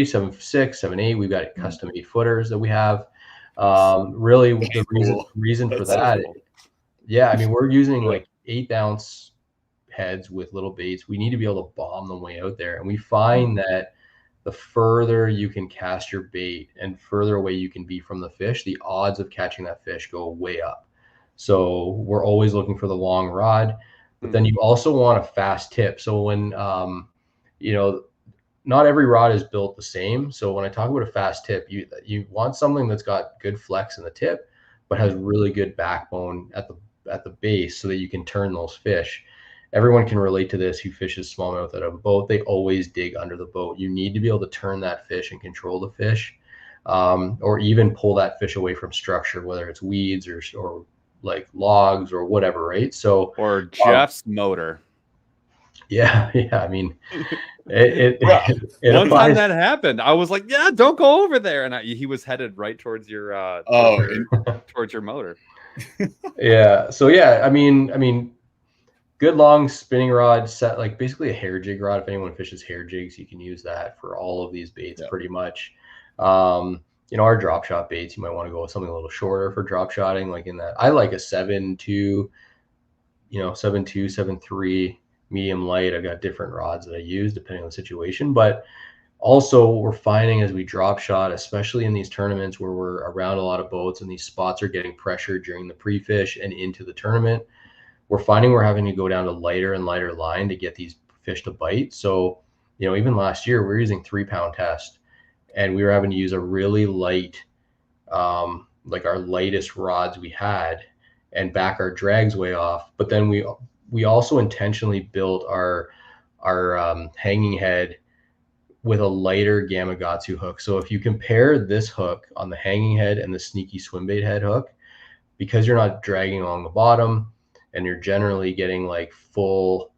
7.6, 7.8. We've got custom 8 footers that we have. Really, the reason for that, I mean, we're using like 8 ounce heads with little baits. We need to be able to bomb them way out there, and we find that the further you can cast your bait and further away you can be from the fish, the odds of catching that fish go way up. So we're always looking for the long rod, but then you also want a fast tip. So when, not every rod is built the same. So when I talk about a fast tip, you want something that's got good flex in the tip, but has really good backbone at the base so that you can turn those fish. Everyone can relate to this who fishes smallmouth at a boat. They always dig under the boat. You need to be able to turn that fish and control the fish, or even pull that fish away from structure, whether it's weeds or like logs or whatever, right? So or Jeff's motor. Yeah. I mean, one time that happened, I was like, "Yeah, don't go over there," and he was headed right towards your towards your motor. Yeah. So I mean. Good long spinning rod set, like basically a hair jig rod. If anyone fishes hair jigs, you can use that for all of these baits pretty much. Our drop shot baits, you might want to go with something a little shorter for drop shotting. Like in that, I like a 7.2, 7.2, 7.3 medium light. I've got different rods that I use depending on the situation. But also what we're finding as we drop shot, especially in these tournaments where we're around a lot of boats and these spots are getting pressured during the pre-fish and into the tournament, we're finding we're having to go down to lighter and lighter line to get these fish to bite. So, even last year we were using 3-pound test and we were having to use a really light like our lightest rods we had and back our drags way off. But then we also intentionally built our hanging head with a lighter Gamakatsu hook. So if you compare this hook on the hanging head and the sneaky swim bait head hook, because you're not dragging along the bottom and you're generally getting like full,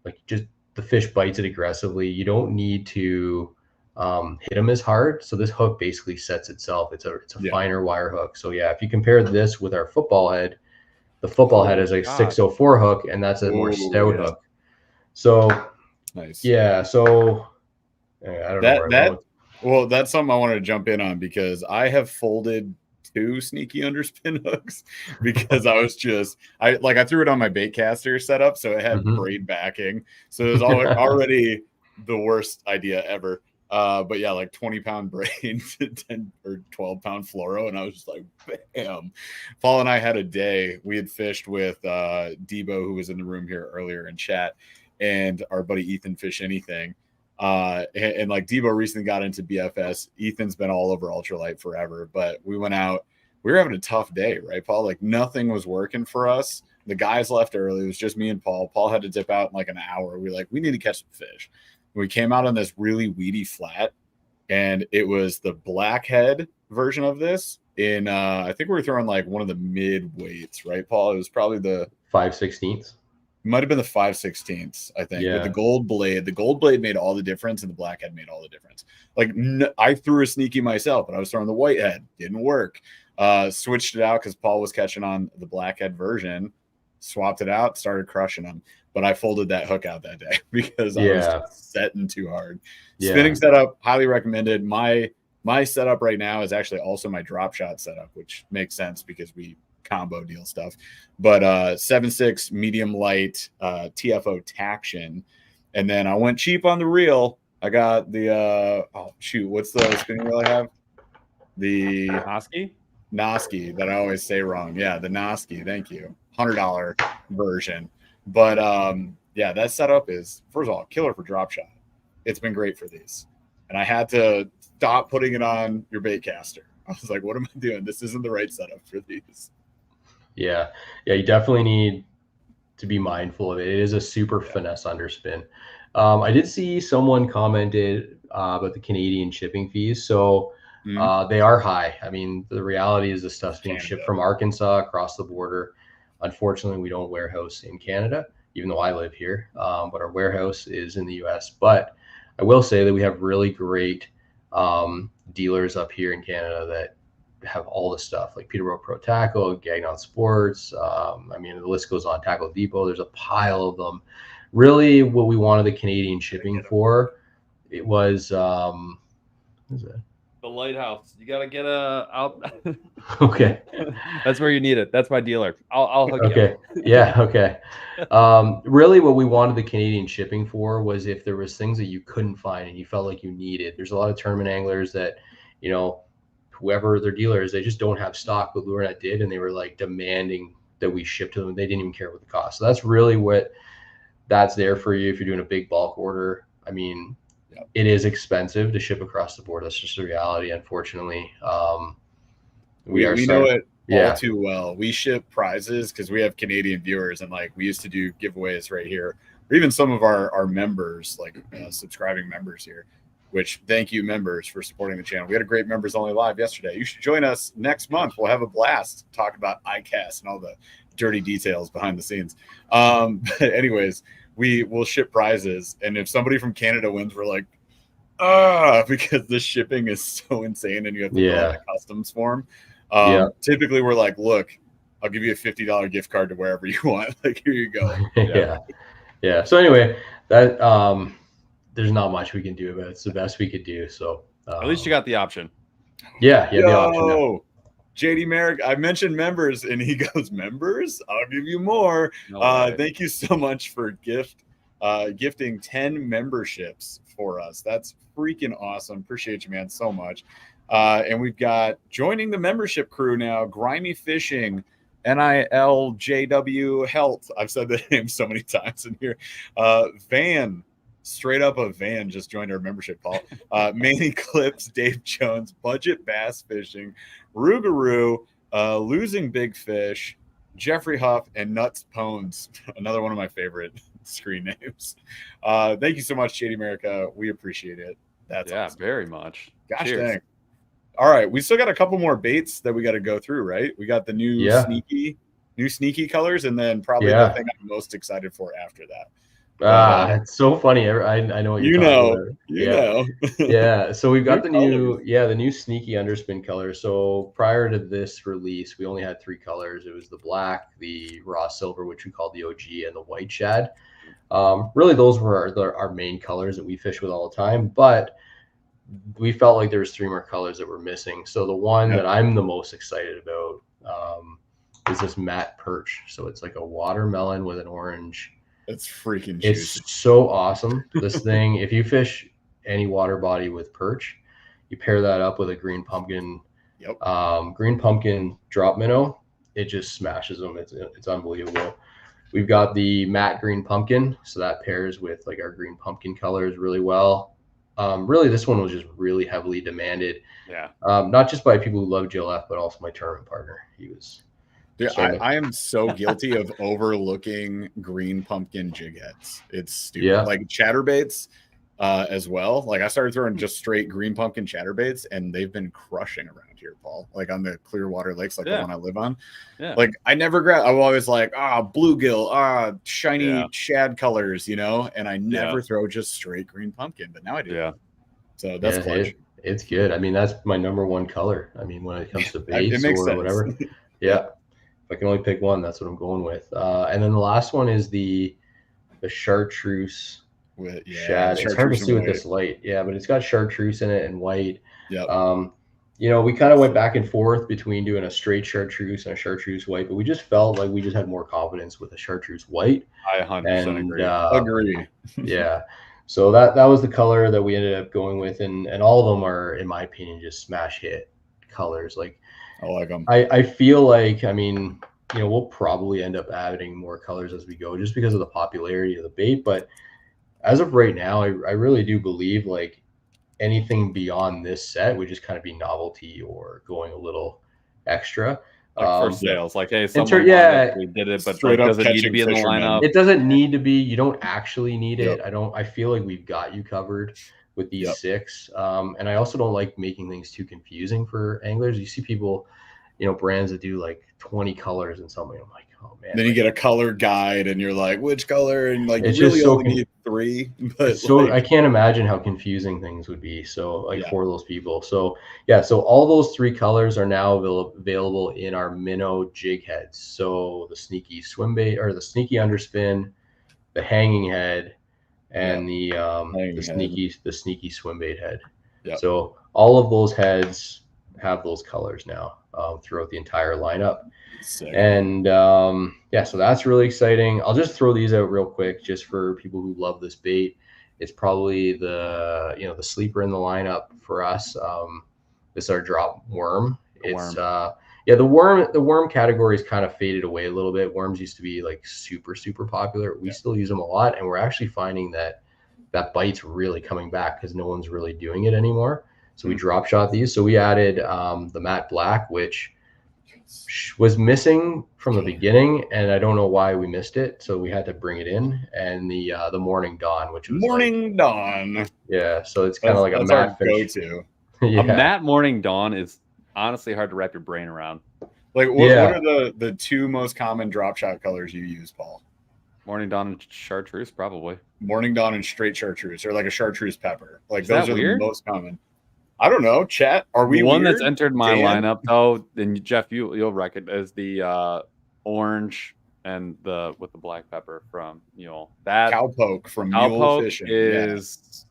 like just the fish bites it aggressively, you don't need to hit them as hard. So this hook basically sets itself. It's a finer wire hook. So yeah, if you compare this with our football head, the football head is a 604 hook, and that's a more stout hook. So nice. Yeah. So I don't know where I'm going. Well, that's something I wanted to jump in on because I have folded 2 sneaky underspin hooks because I threw it on my bait caster setup, so it had braid backing, so it was already the worst idea ever. But yeah, like 20-pound braid, 10 or 12-pound fluoro, and I was just like, bam. Paul and I had a day. We had fished with Debo, who was in the room here earlier in chat, and our buddy Ethan Fish Anything. And like Debo recently got into BFS. Ethan's been all over ultralight forever, but we went out. We were having a tough day, right, Paul? Like nothing was working for us. The guys left early. It was just me and Paul. Paul had to dip out in like an hour. We need to catch some fish. We came out on this really weedy flat, and it was the blackhead version of this. In I think we were throwing like one of the mid weights, right, Paul? It was probably the 5/16. Might have been the 5/16, I think, with the gold blade. The gold blade made all the difference, and the blackhead made all the difference. Like I threw a sneaky myself, but I was throwing the whitehead. Didn't work. Switched it out because Paul was catching on the blackhead version. Swapped it out, started crushing them. But I folded that hook out that day because I was just setting too hard. Spinning setup, highly recommended. My setup right now is actually also my drop shot setup, which makes sense because we combo deal stuff. But 7.6 medium light TFO Taction, and then I went cheap on the reel. I got the what's the spinning reel I have? The Noski that I always say wrong. Yeah, the Noski. Thank you. $100 version. But yeah, that setup is, first of all, killer for drop shot. It's been great for these, and I had to stop putting it on your bait caster. I was like, what am I doing? This isn't the right setup for these. Yeah, you definitely need to be mindful of it. It is a super finesse underspin. I did see someone commented about the Canadian shipping fees. So they are high. I mean, the reality is the stuff's being shipped from Arkansas across the border. Unfortunately, we don't warehouse in Canada, even though I live here, but our warehouse is in the US. But I will say that we have really great dealers up here in Canada that have all the stuff, like Peterborough Pro Tackle, Gagnon Sports. I mean, the list goes on. Tackle Depot. There's a pile of them. Really, what we wanted the Canadian shipping for, it was what is it? The Lighthouse. You gotta get out. Okay. That's where you need it. That's my dealer. I'll hook you up. Yeah. Okay. Really, what we wanted the Canadian shipping for was if there was things that you couldn't find and you felt like you needed. There's a lot of tournament anglers that, whoever their dealer is, they just don't have stock, but Lurenet did, and they were like demanding that we ship to them. They didn't even care what the cost. So that's really what that's there for you if you're doing a big bulk order. I mean, it is expensive to ship across the board. That's just the reality, unfortunately. We know it all too well. We ship prizes because we have Canadian viewers, and like we used to do giveaways right here, or even some of our members, like subscribing members here. Which thank you, members, for supporting the channel. We had a great members only live yesterday. You should join us next month. We'll have a blast, talk about Icast and all the dirty details behind the scenes. But anyways, we will ship prizes, and if somebody from Canada wins, we're like, because the shipping is so insane, and you have to fill out a customs form. Typically, we're like, look, I'll give you a $50 gift card to wherever you want. Like, here you go. Yeah. So anyway, that there's not much we can do about it. It's the best we could do. So at least you got the option. The option. JD Merrick, I mentioned members, and he goes, members? I'll give you more. Thank you so much for gifting 10 memberships for us. That's freaking awesome. Appreciate you, man, so much. And we've got joining the membership crew now, Grimy Fishing, NILJW Health. I've said that name so many times in here. Van, Straight up a van just joined our membership, Paul. Manny Clips, Dave Jones, Budget Bass Fishing, Rougarou, Losing Big Fish, Jeffrey Huff, and Nuts Pones. Another one of my favorite screen names. Thank you so much, Shady America. We appreciate it. That's awesome. Very much. Gosh Cheers. dang. All right, we still got a couple more baits that we got to go through, right? We got the new sneaky colors, and then probably the thing I'm most excited for after that. It's so funny. I know what you're talking about. You know. Yeah. So we've got the colors. new sneaky underspin color. So prior to this release, we only had 3 colors. It was the black, the raw silver, which we called the OG, and the white shad. Really, those were our main colors that we fish with all the time. But we felt like there was 3 more colors that were missing. So the one that I'm the most excited about is this matte perch. So it's like a watermelon with an orange. It's freaking juicy. It's so awesome. This thing, if you fish any water body with perch, you pair that up with a green pumpkin drop minnow, it just smashes them. It's unbelievable. We've got the matte green pumpkin, so that pairs with like our green pumpkin colors really well. Really, this one was just really heavily demanded. Yeah. Not just by people who love GLF, but also my tournament partner. He was. Dude, I am so guilty of overlooking green pumpkin jig heads. It's stupid. Yeah. Like chatterbaits as well. Like I started throwing just straight green pumpkin chatterbaits, and they've been crushing around here, Paul. Like on the Clearwater Lakes, like the one I live on. Yeah. Like I never grab. I'm always like, bluegill, shiny shad colors, you know. And I never throw just straight green pumpkin, but now I do. Yeah. So that's clutch. It's good. I mean, that's my number one color. I mean, when it comes to baits or sense. whatever. Yeah. If I can only pick one, that's what I'm going with. And then the last one is the chartreuse with shad. It's hard to see with this light. Yeah, but it's got chartreuse in it and white. Yeah. You know, we kind of went back and forth between doing a straight chartreuse and a chartreuse white, but we just felt like we just had more confidence with a chartreuse white. I 100% agree. Agree. Yeah. So that was the color that we ended up going with, and all of them are, in my opinion, just smash hit colors. Like I like them. I feel like, I mean, you know, we'll probably end up adding more colors as we go just because of the popularity of the bait. But as of right now, I really do believe like anything beyond this set would just kind of be novelty or going a little extra. Like for sales, like, hey, we did it, but like, does it need to be in the lineup? It doesn't need to be. You don't actually need it. I feel like we've got you covered with these 6. And I also don't like making things too confusing for anglers. You see people, you know, brands that do like 20 colors and something. I'm like, oh man. Then you get a color guide and you're like, which color? And like, it's you really just so only need 3. But so like, I can't imagine how confusing things would be. So like for those people. So yeah, so all those 3 colors are now available in our minnow jig heads. So the sneaky swim bait, or the sneaky underspin, the hanging head, and the sneaky swim bait head. Yep. So all of those heads have those colors now throughout the entire lineup. Sick. And so that's really exciting. I'll just throw these out real quick just for people who love this bait. It's probably the sleeper in the lineup for us. This is our drop worm. The worm category is kind of faded away a little bit. Worms used to be like super popular. We still use them a lot, and we're actually finding that bite's really coming back because no one's really doing it anymore. So we drop shot these. So we added the matte black, which was missing from the beginning, and I don't know why we missed it. So we had to bring it in, and the morning dawn, which was dawn. Yeah, so it's kind of like a matte fish. Go-to. A matte morning dawn is honestly hard to wrap your brain around. Like what are the 2 most common drop shot colors you use, Paul? Morning dawn and chartreuse, probably. Morning dawn and straight chartreuse, or like a chartreuse pepper. Like is those are weird? The most common. I don't know. Chat, are we one weird? That's entered my lineup though? Then Jeff, you'll recognize the orange and with the black pepper from Mule. That cowpoke from Mule Fishing is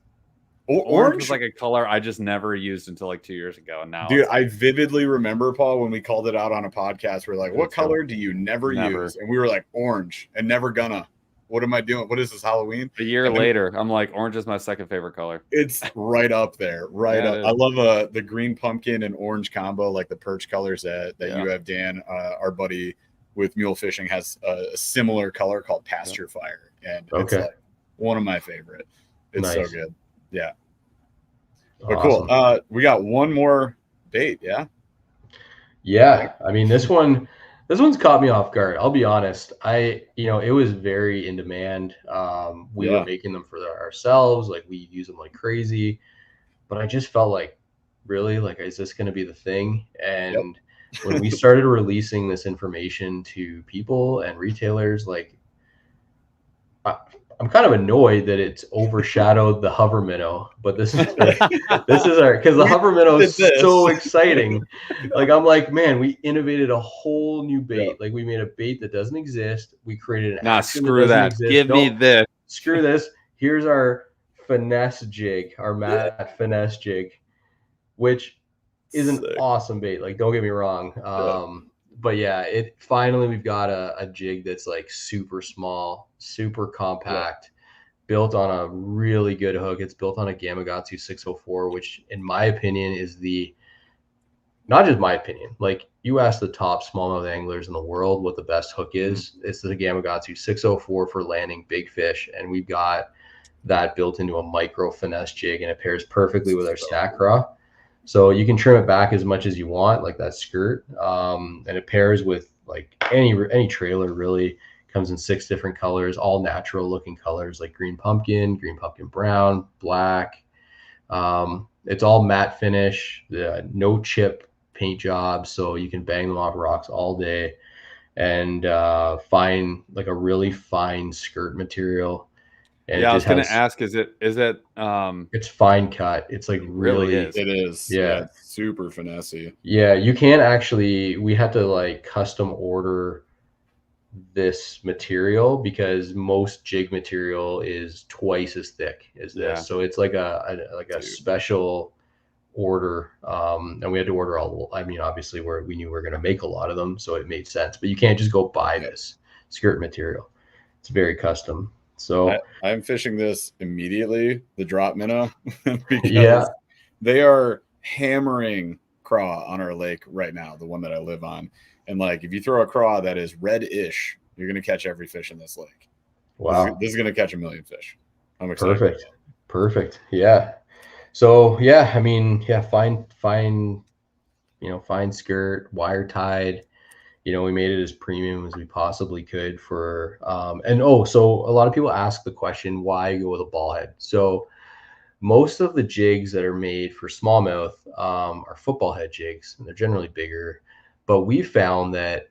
orange was like a color I just never used until like 2 years ago. And now, dude, I vividly remember, Paul, when we called it out on a podcast. We're like, "What color do you never use?" And we were like, "Orange," and never gonna. What am I doing? What is this, Halloween? A year later, I'm like, orange is my second favorite color. It's right up there, right up. I love the green pumpkin and orange combo, like the perch colors that you have, Dan. Our buddy with Mule Fishing has a similar color called Pasture Fire, and it's like one of my favorite. It's so Nice. good. Yeah. But Awesome. cool. We got one more bait. Yeah. Yeah, I mean this one's caught me off guard. I'll be honest. It was very in demand. We were Yeah. making them for ourselves, like we use them like crazy. But I just felt like, really, like, is this going to be the thing? And when we started releasing this information to people and retailers, like, I'm kind of annoyed that it's overshadowed the hover minnow, but this is our, because the hover minnow is so exciting. Like, I'm like, man, we innovated a whole new bait. Like, we made a bait that doesn't exist. We created an action screw that doesn't that. exist. Give me this. Screw this. Here's our finesse jig, our matte finesse jig, which is an awesome bait. Like, don't get me wrong. But yeah, we've got a jig that's like super small, super compact, built on a really good hook. It's built on a Gamakatsu 604, which in my opinion is not just my opinion, like you ask the top smallmouth anglers in the world what the best hook is, it's the Gamakatsu 604 for landing big fish. And we've got that built into a micro finesse jig, and it pairs perfectly with our snack craw. So you can trim it back as much as you want, like that skirt. And it pairs with like any trailer, really. Comes in 6 different colors, all natural looking colors, like green pumpkin brown, black. It's all matte finish, no chip paint jobs, so you can bang them off rocks all day. And fine, like a really fine skirt material. And I was going to ask, is it it's fine cut. It's like really is. It is. Yeah. It's super finessey. Yeah, you can't actually, we had to like custom order this material because most jig material is twice as thick as this. Yeah. So it's like a special order. And we had to order obviously we knew we were going to make a lot of them, so it made sense, but you can't just go buy this skirt material. It's very custom. So I'm fishing this immediately, the drop minnow, because they are hammering craw on our lake right now, the one that I live on. And like, if you throw a craw that is red-ish, you're going to catch every fish in this lake. Wow. This is going to catch 1 million fish. I'm excited. Perfect. Yeah. So yeah, I mean, yeah, fine, fine skirt, wire tied. We made it as premium as we possibly could for, so a lot of people ask the question, why go with a ball head? So most of the jigs that are made for smallmouth are football head jigs, and they're generally bigger. But we found that,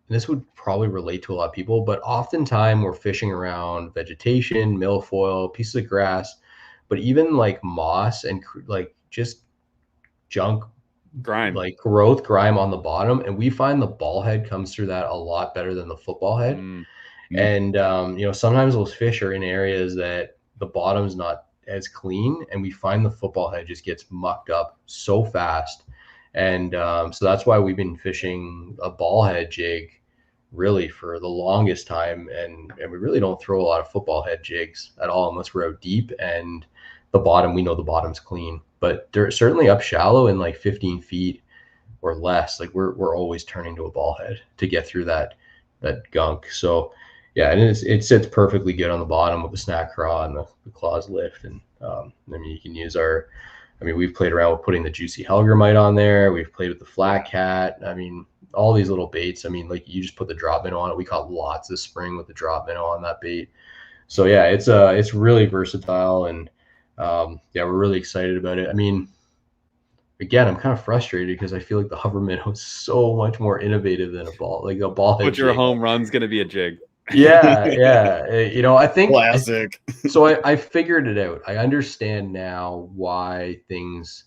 and this would probably relate to a lot of people, but oftentimes we're fishing around vegetation, milfoil, pieces of grass, but even like moss and like just junk, grime, like grime on the bottom. And we find the ball head comes through that a lot better than the football head. And, sometimes those fish are in areas that the bottom's not as clean, and we find the football head just gets mucked up so fast. And so that's why we've been fishing a ball head jig really for the longest time. And we really don't throw a lot of football head jigs at all unless we're out deep and we know the bottom's clean. But they're certainly up shallow in like 15 feet or less. Like we're always turning to a ball head to get through that gunk. So yeah, and it sits perfectly good on the bottom with the snack craw and the claws lift. And you can use we've played around with putting the juicy hellgrammite on there. We've played with the flat cat. All these little baits. Like you just put the drop minnow on it. We caught lots this spring with the drop minnow on that bait. So yeah, it's really versatile, and we're really excited about it. Again, I'm kind of frustrated because I feel like the hover minnow is so much more innovative than a ball head. But your home run's going to be a jig. Yeah. I think classic. I figured it out. I understand now why things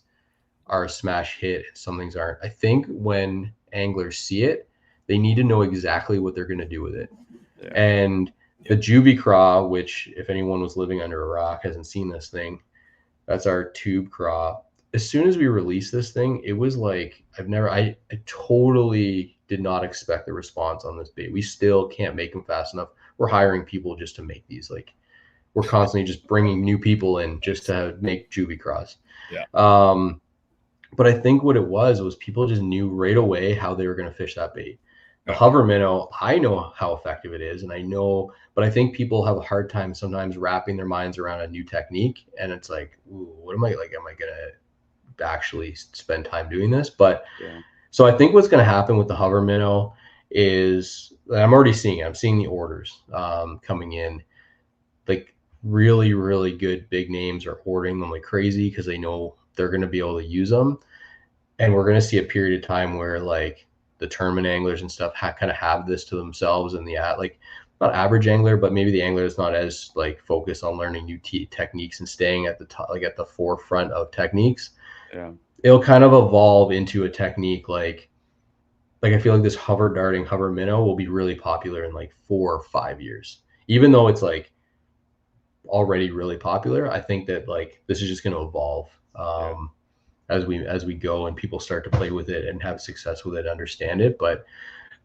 are a smash hit and some things aren't. I think when anglers see it, they need to know exactly what they're going to do with it. Yeah. And the Juby craw, which if anyone was living under a rock hasn't seen this thing, that's our tube craw. As soon as we released this thing, it was like I totally did not expect the response on this bait. We still can't make them fast enough. We're hiring people just to make these. Like we're constantly just bringing new people in just to make Juby craws. Yeah. But I think what it was people just knew right away how they were going to fish that bait. The hover minnow, I know how effective it is, and I know, but I think people have a hard time sometimes wrapping their minds around a new technique, and it's like, ooh, what am I like? Am I gonna actually spend time doing this? But Yeah. so I think what's gonna happen with the hover minnow is I'm already seeing it. I'm seeing the orders coming in. Like really, really good big names are ordering them like crazy because they know they're gonna be able to use them, and we're gonna see a period of time where like the tournament anglers and stuff kind of have this to themselves, and the like not average angler, but maybe the angler is not as like focused on learning new techniques and staying at the top, like at the forefront of techniques. Yeah. It'll kind of evolve into a technique like I feel like this hover minnow will be really popular in like 4 or 5 years, even though it's like already really popular. I think that like this is just going to evolve as we go and people start to play with it and have success with it, understand it. But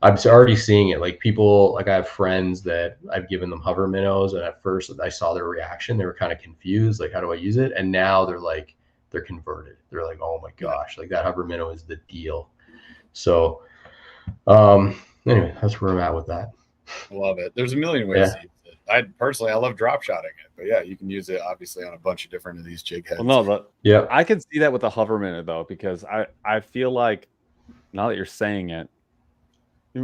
I'm already seeing it. Like people, like I have friends that I've given them hover minnows, and at first I saw their reaction. They were kind of confused, like how do I use it? And now they're converted. They're like, oh my gosh, like that hover minnow is the deal. So anyway, that's where I'm at with that. Love it. There's a million ways to use it. I love drop shotting it, but yeah, you can use it obviously on a bunch of different of these jig heads. Well, no, I can see that with the hover minnow though, because I feel like now that you're saying it,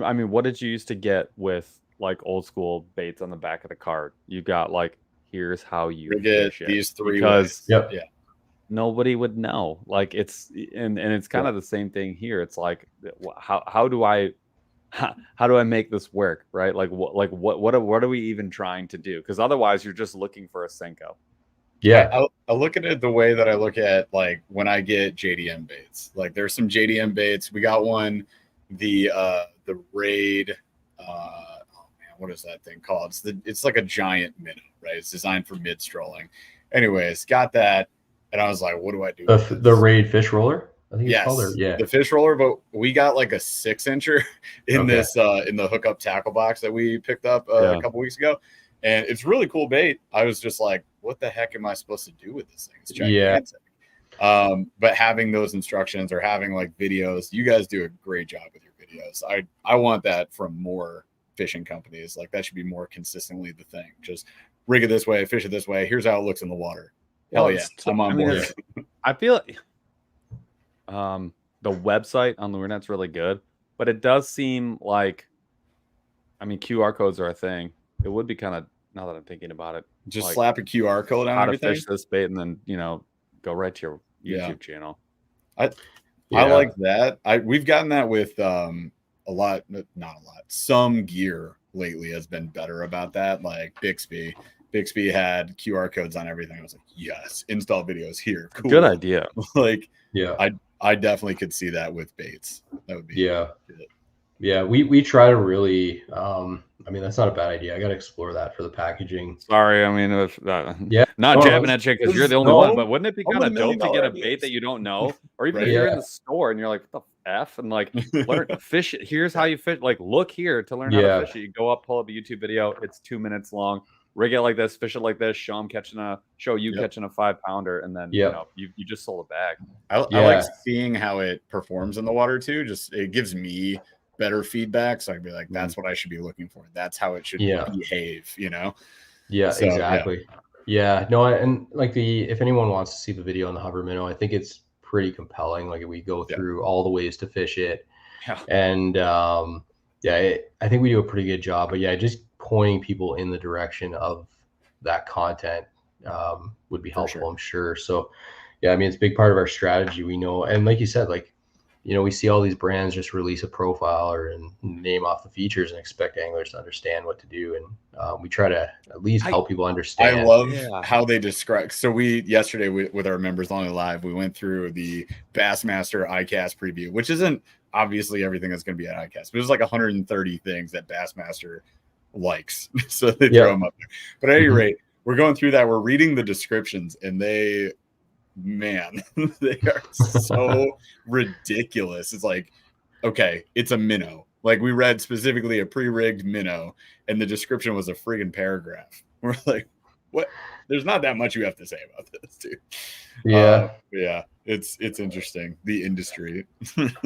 I mean, what did you used to get with like old school baits on the back of the card? You got like, here's how you get these 3 ways. Yeah. Nobody would know. Like it's and it's kind of the same thing here. It's like how do I make this work, right? Like what are we even trying to do? Because otherwise you're just looking for a Senko. Yeah, I look at it the way that I look at like when I get JDM baits. Like there's some JDM baits. We got one, the Raid. Oh man, what is that thing called? It's like a giant minnow, right? It's designed for mid strolling. Anyways, got that, and I was like, what do I do? The Raid fish roller. I think it's called the fish roller, but we got like a 6-incher in this in the hookup tackle box that we picked up a couple weeks ago, and it's really cool bait. I was just like, what the heck am I supposed to do with this thing? It's gigantic. But having those instructions or having like videos, you guys do a great job with your videos. I want that from more fishing companies. Like that should be more consistently the thing. Just rig it this way, fish it this way. Here's how it looks in the water. Hell yeah, I'm on board. I feel like the website on LureNet's really good, but it does seem like, I mean, QR codes are a thing. It would be kind of, now that I'm thinking about it, just like, slap a QR code on everything. How to fish this bait, and then go right to your YouTube channel. I like that. We've gotten that with a lot, not a lot. Some gear lately has been better about that. Like Bixby had QR codes on everything. I was like, yes, install videos here. Cool. Good idea. Like, I definitely could see that with baits. That would be good. Yeah, we try to really. I mean, that's not a bad idea. I got to explore that for the packaging. Sorry, I mean, not jabbing at you because you're the only one. But wouldn't it be kind of dope to get a bait that you don't know, or even if you're in the store and you're like, what the f, and like learn to fish it. Here's how you fish. Like, look here to learn how to fish it. You go up, pull up a YouTube video. It's 2 minutes long. Rig it like this, fish it like this. Show you catching a 5-pounder, and then you just sold a bag. I like seeing how it performs in the water too. Just it gives me better feedback, so I'd be like, that's what I should be looking for. That's how it should behave, Exactly. No, and like if anyone wants to see the video on the hover minnow, I think it's pretty compelling. Like we go through all the ways to fish it, and I think we do a pretty good job. But just pointing people in the direction of that content would be helpful, I'm sure. So I mean, it's a big part of our strategy. We know, and like you said, like we see all these brands just release a profile or name off the features and expect anglers to understand what to do. And we try to at least help people understand. I love how they describe. So yesterday with our members on the live, we went through the Bassmaster Icast preview, which isn't obviously everything that's going to be at Icast, but there's like 130 things that Bassmaster likes. So they throw them up there. But at any rate, we're going through that. We're reading the descriptions, and they are so ridiculous. It's like, okay, it's a minnow. Like we read specifically a pre-rigged minnow, and the description was a friggin' paragraph. We're like, what? There's not that much you have to say about this, dude. It's interesting, the industry.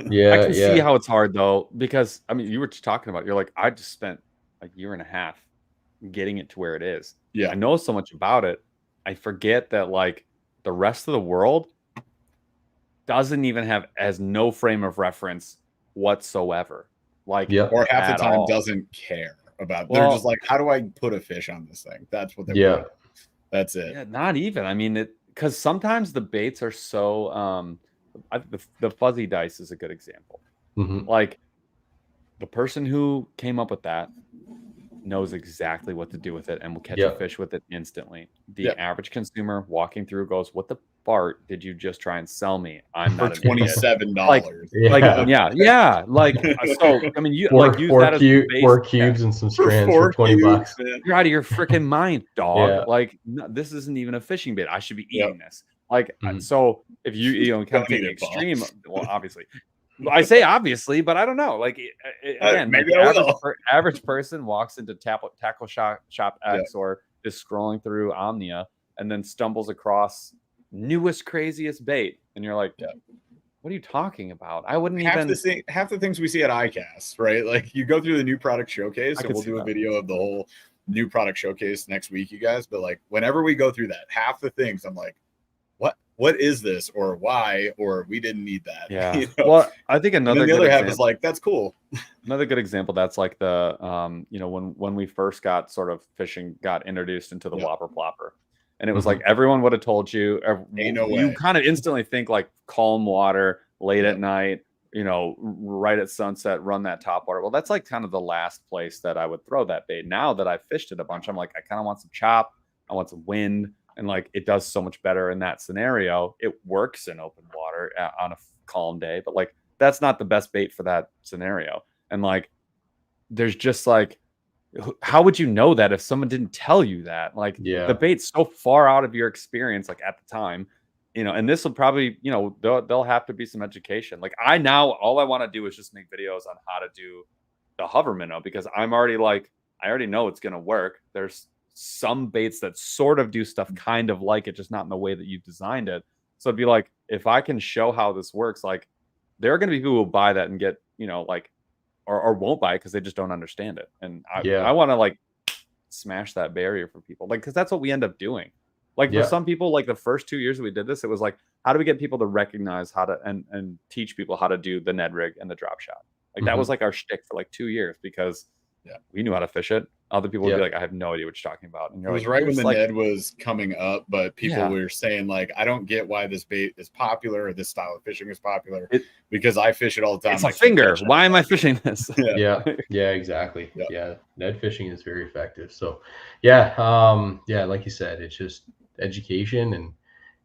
Yeah, I can see how it's hard though, because I mean, you were talking about, you're like, I just spent a year and a half getting it to where it is. Yeah. I know so much about it. I forget that like the rest of the world doesn't even have as no frame of reference whatsoever. Like, Yep. Or half the at time all. doesn't care about. Well, They're just like, how do I put a fish on this thing? That's what they Yeah. want. That's it. Yeah, not even. I mean, it because sometimes the baits are so the fuzzy dice is a good example. Mhm. Like the person who came up with that knows exactly what to do with it and will catch a Yep. fish with it instantly. The Yep. average consumer walking through goes, "What the fart did you just try and sell me? I'm For not an idiot." $27. Yeah. Like so. I mean, you Four, like use four, that as the base. four cubes and some strands for 20 cubes, bucks. man. You're out of your freaking mind, dog. Yeah. Like, no, this isn't even a fishing bait. I should be Yep. eating this. Like, Mhm. so if you kind of Don't take eat the it, Paul. extreme, well, obviously, I say obviously, but I don't know. Like, again, like maybe the I average, will. average person walks into Tackle Shop Yeah. X or is scrolling through Omnia and then stumbles across newest, craziest bait, and you're like, Yeah. what are you talking about? I wouldn't half even. half the things we see at Icast, right? Like you go through the new product showcase, I and could we'll see do a that. video of the whole new product showcase next week, you guys. But like whenever we go through that, half the things I'm like, what is this, or why, or we didn't need that. Yeah. You know? Well, I think And another then the good other half example. is like, that's cool. Another good example, that's like the when we first got sort of fishing got introduced into the Yeah. whopper plopper, and it was Mhm. like everyone would have told you, Ain't no you way. kind of instantly think like calm water late Yep. at night, right at sunset, run that top water. Well, that's like kind of the last place that I would throw that bait. Now that I've fished it a bunch, I'm like, I kind of want some chop, I want some wind, and like it does so much better in that scenario. It works in open water on a calm day, but like that's not the best bait for that scenario. And like, there's just like, how would you know that if someone didn't tell you that? Like, Yeah. the bait's so far out of your experience, like at the time, and this will probably, there'll have to be some education. Like, all I want to do is just make videos on how to do the hover minnow, because I'm already like, I already know it's going to work. There's some baits that sort of do stuff kind of like it, just not in the way that you designed it. So it'd be like, if I can show how this works, like there are going to be people who will buy that and get, like, or won't buy it because they just don't understand it. And I want to like smash that barrier for people, like, because that's what we end up doing. Like for some people, like the first 2 years that we did this, it was like, how do we get people to recognize how to and teach people how to do the Ned rig and the drop shot? Like that was like our shtick for like 2 years, because we knew how to fish it. Other people would be like, I have no idea what you're talking about. And It you're was like, right when the Ned was coming up, but people Yeah. were saying like, I don't get why this bait is popular or this style of fishing is popular, because I fish it all the time. It's a finger. Why am I fishing this? Yeah, exactly. Yeah. Yeah, Ned fishing is very effective. So yeah, like you said, it's just education and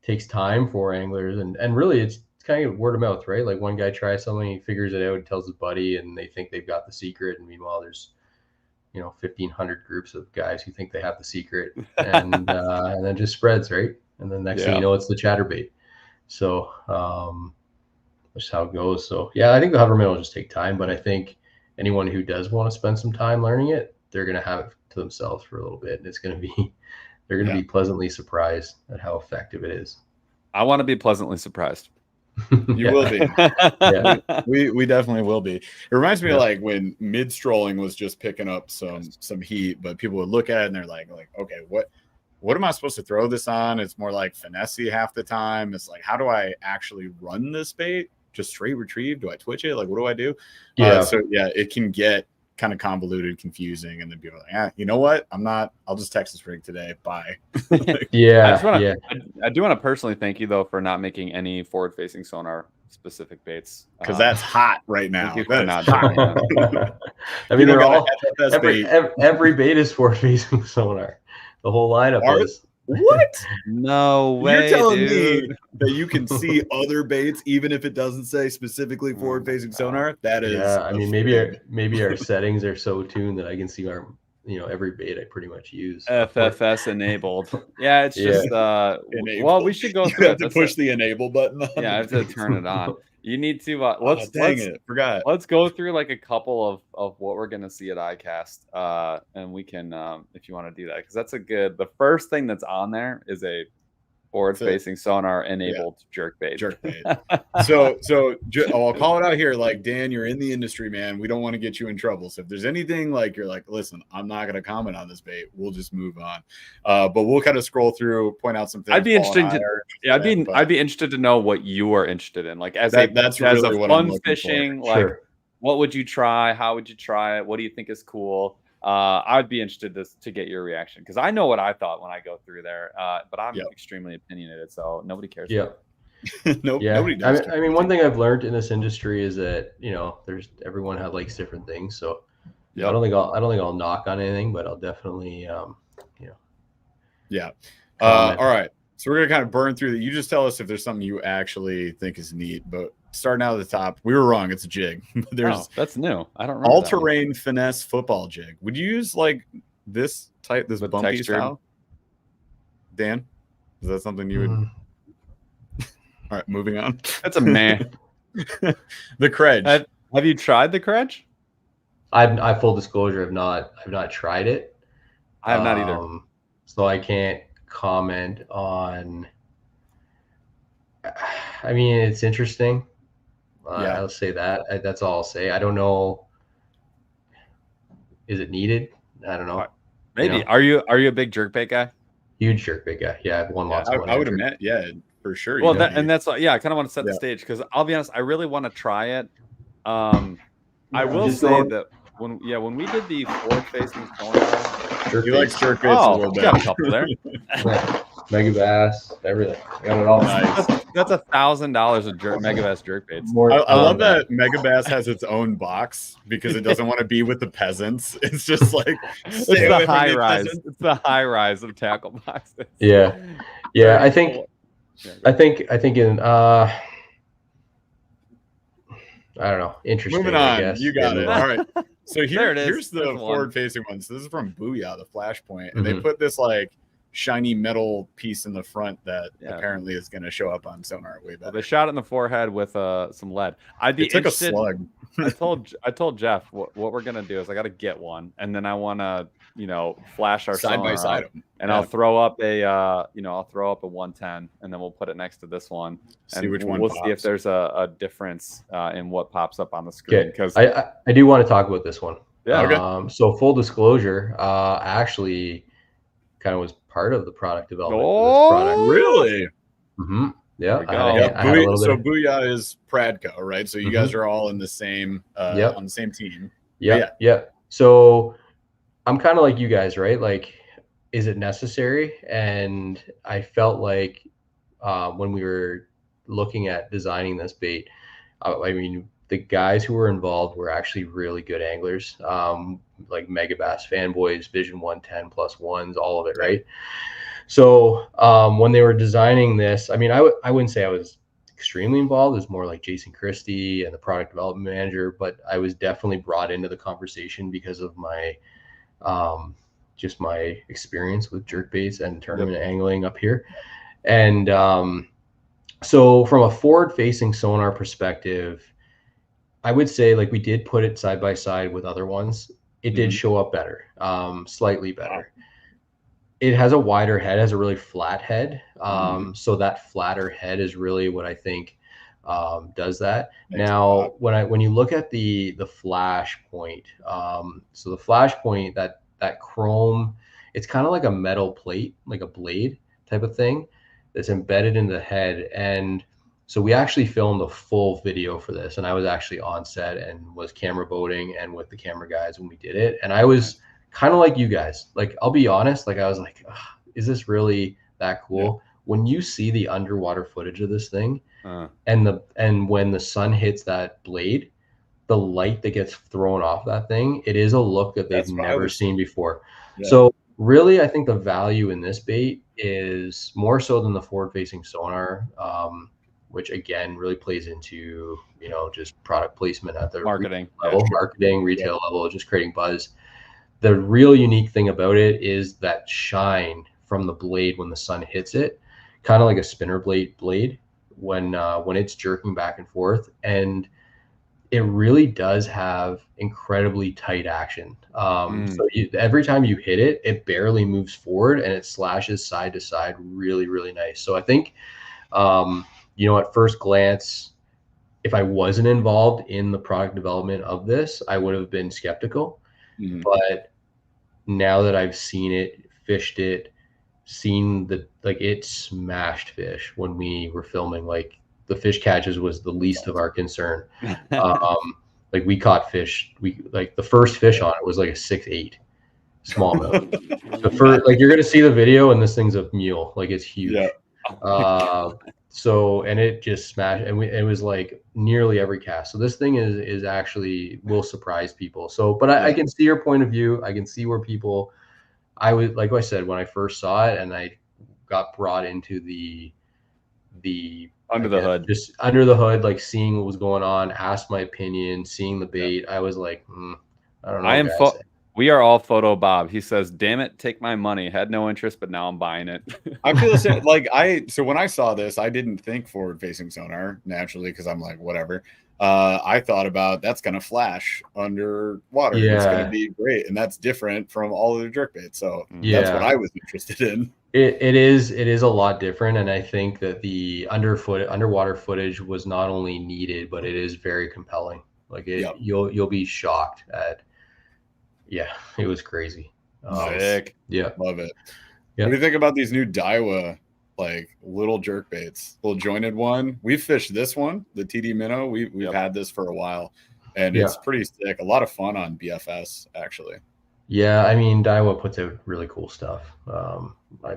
takes time for anglers, and really it's kind of word of mouth, right? Like one guy tries something, he figures it out, tells his buddy, and they think they've got the secret, and meanwhile there's 1,500 groups of guys who think they have the secret, and and then just spreads, right? And then next thing you know, it's the chatterbait. So that's how it goes. So yeah, I think the hover minnow will just take time, but I think anyone who does want to spend some time learning it, they're going to have it to themselves for a little bit, and it's going to be, they're going to be pleasantly surprised at how effective it is. I want to be pleasantly surprised. You will be. We definitely will be. It reminds me of like when mid strolling was just picking up some heat, but people would look at it and they're like, okay, what am I supposed to throw this on? It's more like finesse half the time. It's like, how do I actually run this bait? Just straight retrieve? Do I twitch it? Like, what do I do? So it can get kind of convoluted, confusing, and then people are like, you know what? I'll just Texas rig today. Bye. I do want to personally thank you though for not making any forward facing sonar specific baits, because that's hot right now. That's hot. I mean, they're all every bait is forward facing sonar. The whole lineup is. What? No way. You're telling dude. me that you can see other baits even if it doesn't say specifically forward facing sonar? That is. Yeah, I mean, maybe our settings are so tuned that I can see our every bait I pretty much use. FFS enabled. Yeah, it's just well, we should go through. You have to push the enable button on. Yeah, I have to turn it on. You need to forgot. Let's go through like a couple of what we're gonna see at Icast, and we can if you want to do that, because that's the first thing that's on there is a Forward-facing sonar enabled jerkbait. Jerkbait. So I'll call it out here. Like, Dan, you're in the industry, man. We don't want to get you in trouble. So if there's anything like you're like, listen, I'm not going to comment on this bait. We'll just move on. But we'll kind of scroll through, point out some things. I'd be interested I'd be interested to know what you are interested in. Like as that's really what I'm looking fishing, for. like Sure. what would you try? How would you try it? What do you think is cool? I'd be interested to get your reaction because I know what I thought when I go through there, but I'm extremely opinionated, so nobody cares. Yeah. Nobody does. I mean, one thing I've learned in this industry is that everyone likes different things. So I don't think I'll knock on anything, but I'll definitely all right. So we're gonna kind of burn through that. You just tell us if there's something you actually think is neat. But starting out at the top, we were wrong. It's a jig. There's that's new. I don't remember all-terrain finesse football jig. Would you use like this bumpy textured style? Dan, is that something you would? All right, moving on. That's a man. The Credge. Have you tried the Credge? I full disclosure, I've not tried it. I have not either. So I can't comment on. I mean, it's interesting. I'll say that. That's all I'll say. I don't know. Is it needed? I don't know. Maybe. Are you a big jerkbait guy? Huge jerkbait guy. Yeah, I've won lots of money. I would admit, for sure. Well, that's I kind of want to set the stage because I'll be honest, I really want to try it. I will say that when we did the forward-facing sonar, you like jerkbaits a little bit. Got a couple there. Mega bass, everything. I got it all. Nice. That's $1,000 of Mega Bass jerkbaits. I love that Mega Bass has its own box because it doesn't want to be with the peasants. It's just like it's the high rise. It's the high rise of tackle boxes. Yeah. I think in I don't know. Interesting. Moving on. I guess. You got it. All right. So here's the There's forward-facing one. So this is from Booyah, the Flashpoint, and they put this like shiny metal piece in the front that apparently is going to show up on sonar way better. Well, they shot it in the forehead with some lead. I'd be interested. Took a slug. I told Jeff what we're gonna do is I got to get one, and then I want to flash our side by side, and I'll throw up a 110, and then we'll put it next to this one, and see which one. We'll see if there's a difference in what pops up on the screen. Because I do want to talk about this one. Yeah. Okay. So full disclosure, I actually kind of was part of the product development for this product. Really? Mm-hmm. Yeah. So Booyah is Pradco, right? So you guys are all in the same on the same team. Yeah. So I'm kind of like you guys, right? Like, is it necessary? And I felt like when we were looking at designing this bait, I mean, the guys who were involved were actually really good anglers, like Mega Bass fanboys, Vision 110 plus ones, all of it, right? So when they were designing this, I mean, I wouldn't say I was extremely involved. It was more like Jason Christie and the product development manager, but I was definitely brought into the conversation because of my just my experience with jerkbaits and tournament angling up here. And so from a forward-facing sonar perspective, I would say like we did put it side by side with other ones. It did show up better, slightly better. It has a wider head, has a really flat head. So that flatter head is really what I think does that. Now, when you look at the flash point, so the flash point, that chrome, it's kind of like a metal plate, like a blade type of thing that's embedded in the head. And so we actually filmed a full video for this, and I was actually on set and was camera boating and with the camera guys when we did it. And I was kind of like you guys. Like, I'll be honest, like I was like, is this really that cool? Yeah. When you see the underwater footage of this thing, and when the sun hits that blade, the light that gets thrown off that thing, it is a look that they've never seen before. Yeah. So really, I think the value in this bait is more so than the forward-facing sonar, which again really plays into just product placement at the marketing level, retail level, just creating buzz. The real unique thing about it is that shine from the blade when the sun hits it, kind of like a spinner blade when it's jerking back and forth. And it really does have incredibly tight action. So every time you hit it, it barely moves forward and it slashes side to side really, really nice. So I think, at first glance, if I wasn't involved in the product development of this, I would have been skeptical. But now that I've seen it, fished it, seen it smashed fish when we were filming. Like the fish catches was the least of our concern. Like we caught fish. The first fish on it was like a 6'8" smallmouth. The first, you're gonna see the video, and this thing's a mule. Like it's huge. Yeah. And it just smashed, and it was like nearly every cast. So this thing is actually will surprise people. So, but I can see your point of view. I can see where people. I was like I said when I first saw it, and I got brought into the under the hood, just under the hood, like seeing what was going on, asked my opinion, seeing the bait. I was like, I don't know. We are all photo Bob. He says, "Damn it, take my money. Had no interest, but now I'm buying it." I feel the same. So when I saw this, I didn't think forward facing sonar naturally because I'm like, whatever. I thought about that's gonna flash underwater. Yeah. It's gonna be great, and that's different from all of the jerkbaits. So that's what I was interested in. It is a lot different, and I think that the underwater footage was not only needed, but it is very compelling. Like you'll be shocked at. Yeah, it was crazy. Sick. Yeah, love it. What do you think about these new Daiwa little jerkbaits, little jointed one? We've fished this one, the TD minnow. We've had this for a while, and it's pretty sick. A lot of fun on BFS actually. Yeah, I mean Daiwa puts out really cool stuff. If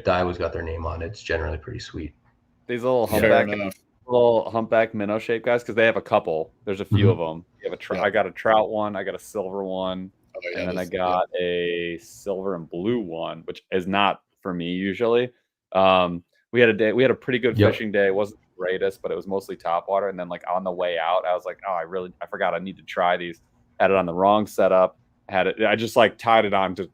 Daiwa's got their name on it, it's generally pretty sweet. These little humpback minnow shape guys, because they have a couple. There's a few of them. You have I got a trout one, I got a silver one, and then I got a silver and blue one, which is not for me usually. We had a pretty good fishing day. It wasn't the greatest, but it was mostly topwater. And then on the way out, I was like, I forgot I need to try these. Had it on the wrong setup. I just tied it on to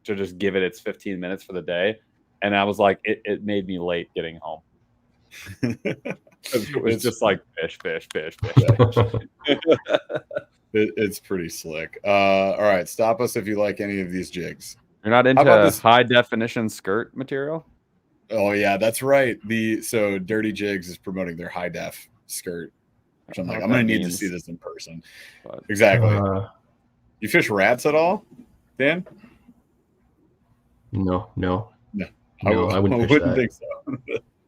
just give it its 15 minutes for the day. And I was like, it made me late getting home. It was just like fish. It's pretty slick. All right, stop us if you like any of these jigs. You're not into high definition skirt material? Oh yeah, that's right. So Dirty Jigs is promoting their high def skirt, which I'm like, I'm gonna need to see this in person. But, exactly. You fish rats at all, Dan? No. I wouldn't think so.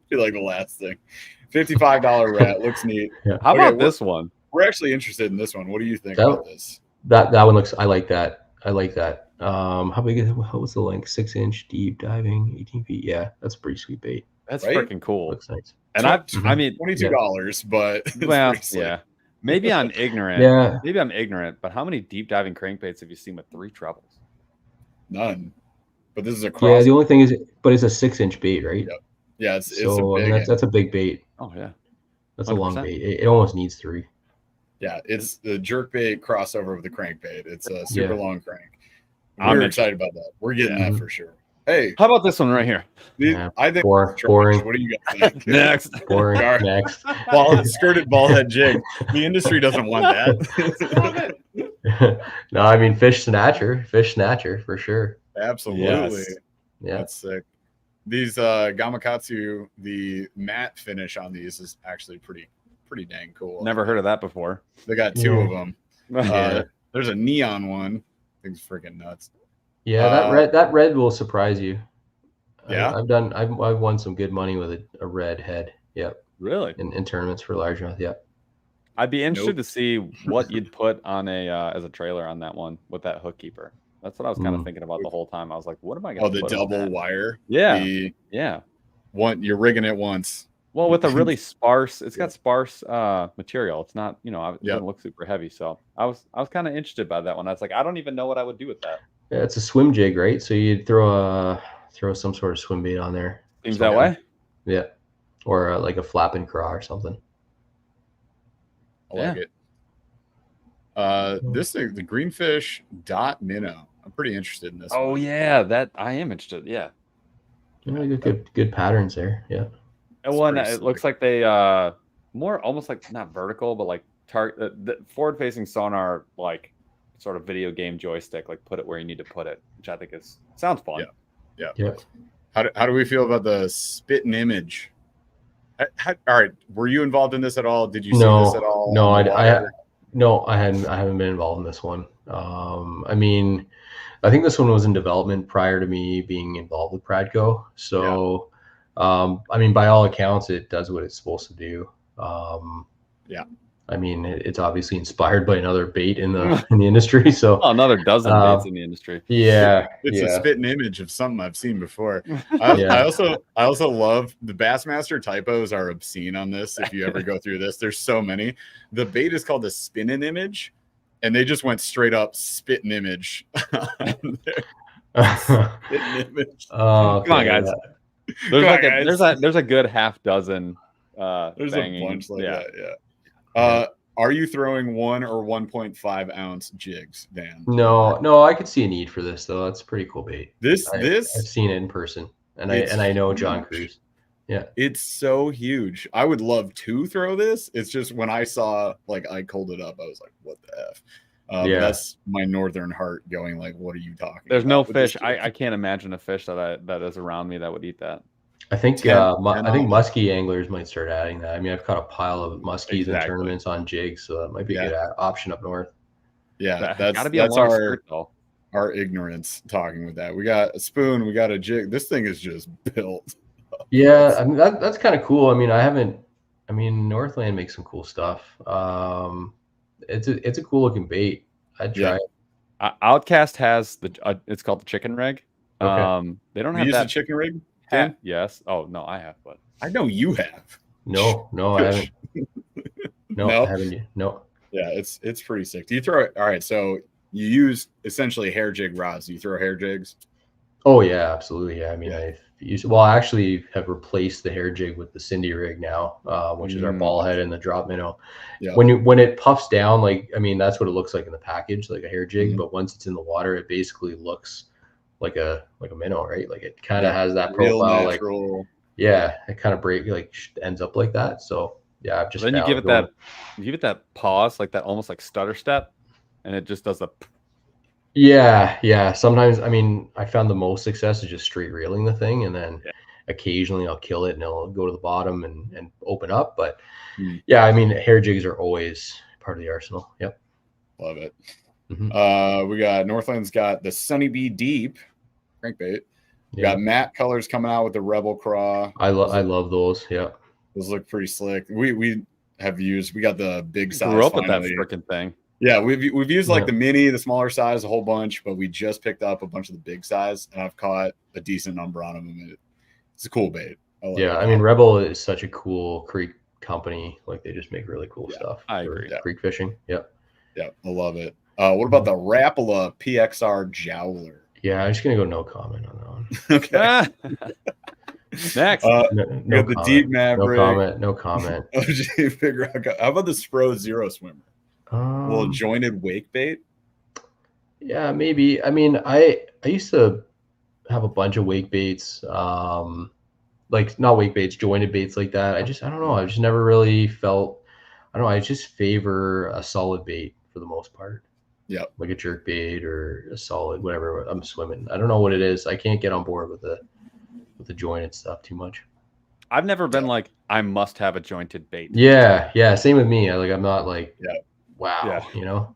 Be like the last thing. $55 rat looks neat. How about this one? We're actually interested in this one. What do you think about this? That one looks. I like that. How big is it? What was the length? 6-inch deep diving, 18 feet. Yeah, that's a pretty sweet bait. That's freaking cool. Looks nice. And I mean, $22, but yeah. Maybe I'm ignorant. Maybe I'm ignorant. But how many deep diving crankbaits have you seen with 3 trebles? None. But this is a cross. Yeah, the only thing is, but it's a 6-inch bait, right? Yep. Yeah, it's a big. That's a big bait. Oh yeah, that's 100%. A long bait. It almost needs 3. Yeah, it's the jerkbait crossover of the crankbait. It's a super long crank. We're excited about that. We're getting that for sure. Hey, how about this one right here? I think boring. What do you guys think? Next, boring. Next, skirted ballhead jig. The industry doesn't want that. No, I mean fish snatcher for sure. Absolutely. Yes. Yeah, that's sick. These Gamakatsu, the matte finish on these is actually pretty dang cool. Never heard of that before. They got 2 of them. There's a neon one. Thing's freaking nuts. Yeah, that red will surprise you. Yeah, I've won some good money with a red head. Yep. Really? In tournaments for largemouth. Yep. I'd be interested to see what you'd put on as a trailer on that one with that hook keeper. That's what I was kind of thinking about the whole time. I was like, what am I going to put the on double wire? Yeah. You're rigging it once. Well, with a really sparse, it's got sparse material. It's not, it doesn't look super heavy. So I was kind of interested by that one. I was like, I don't even know what I would do with that. Yeah, it's a swim jig, right? So you'd throw some sort of swim bait on there. Seems that way? Yeah. Or like a flapping craw or something. I like it. This thing, the greenfish dot minnow. I'm pretty interested in this. Oh yeah, that I am interested. Yeah. Good patterns there. Yeah. And it looks like they more almost like not vertical, but like the forward-facing sonar, like sort of video game joystick, like put it where you need to put it, which I think sounds fun. Yeah. How do we feel about the spit and image? All right, were you involved in this at all? Did you see this at all? No, I haven't been involved in this one. I mean, I think this one was in development prior to me being involved with Pradco. So, I mean, by all accounts, it does what it's supposed to do. I mean, it's obviously inspired by another bait in the industry. So another dozen baits in the industry. Yeah, it's a spitting image of something I've seen before. Yeah. I also love the Bassmaster typos are obscene on this. If you ever go through this, there's so many. The bait is called the spinning image, and they just went straight up spitting image. Spitting image. Oh, Come on, guys. There's a good half dozen. There's banging, a bunch like that. Yeah. Are you throwing 1 or 1.5 ounce jigs, Dan? No, I could see a need for this though. That's a pretty cool bait. I've seen it in person, and I know John Cruz. Yeah, it's so huge. I would love to throw this. It's just when I saw like I called it up, I was like, "What the f?" That's my northern heart going like, "What are you talking?" There's no fish. I can't imagine a fish that is around me that would eat that. I think muskie anglers might start adding that. I mean, I've caught a pile of muskies in tournaments on jigs, so that might be a good option up north. Yeah, that's our ignorance talking with that. We got a spoon, we got a jig. This thing is just built. Yeah, I mean that's kind of cool. I mean, Northland makes some cool stuff. It's a cool looking bait. I'd try it. Outcast has it's called the chicken rig. Okay. They don't have the chicken rig. Yes. Oh no, I have, but I know you have. No, I haven't. No, I haven't. No. Yeah, it's pretty sick. Do you throw it? All right, so you use essentially hair jig rods. Do you throw hair jigs? Oh yeah, absolutely. Yeah, I mean, I actually have replaced the hair jig with the Cindy rig now, which is our ball head and the drop minnow. Yeah. When it puffs down, like I mean, that's what it looks like in the package, like a hair jig. But once it's in the water, it basically looks like a minnow, right? Like it kind of has that profile, natural. It kind of ends up like that. So yeah, I've just then you give it that pause, like that almost like stutter step, and it just does the. Yeah. Sometimes, I mean, I found the most success is just straight reeling the thing, and then occasionally I'll kill it and it'll go to the bottom and open up. But yeah, I mean, hair jigs are always part of the arsenal. Yep, love it. We got Northland's got the Sunny Bee Deep crankbait. We got matte colors coming out with the Rebel Craw. I love those. Yeah, those look pretty slick. We got the big size. Grew up with that freaking thing. Yeah, we've used like the mini, the smaller size, a whole bunch, but we just picked up a bunch of the big size, and I've caught a decent number on them. It's a cool bait. I mean, Rebel is such a cool creek company. Like they just make really cool stuff. I agree. Creek fishing. Yeah, I love it. What about the Rapala PXR Jowler? Yeah, I'm just gonna go no comment on that one. Okay. Next, no the Deep Maverick. No comment. How about the Spro Zero Swimmer? Little jointed wake bait. Yeah, maybe. I mean, I used to have a bunch of wake baits, like not wake baits, jointed baits like that. I don't know. I just never really felt. I don't know. I just favor a solid bait for the most part. Yeah, like a jerk bait or a solid whatever I'm swimming. I don't know what it is. I can't get on board with the jointed stuff too much. I've never been like I must have a jointed bait. Yeah. Same with me. I'm not like wow. You know.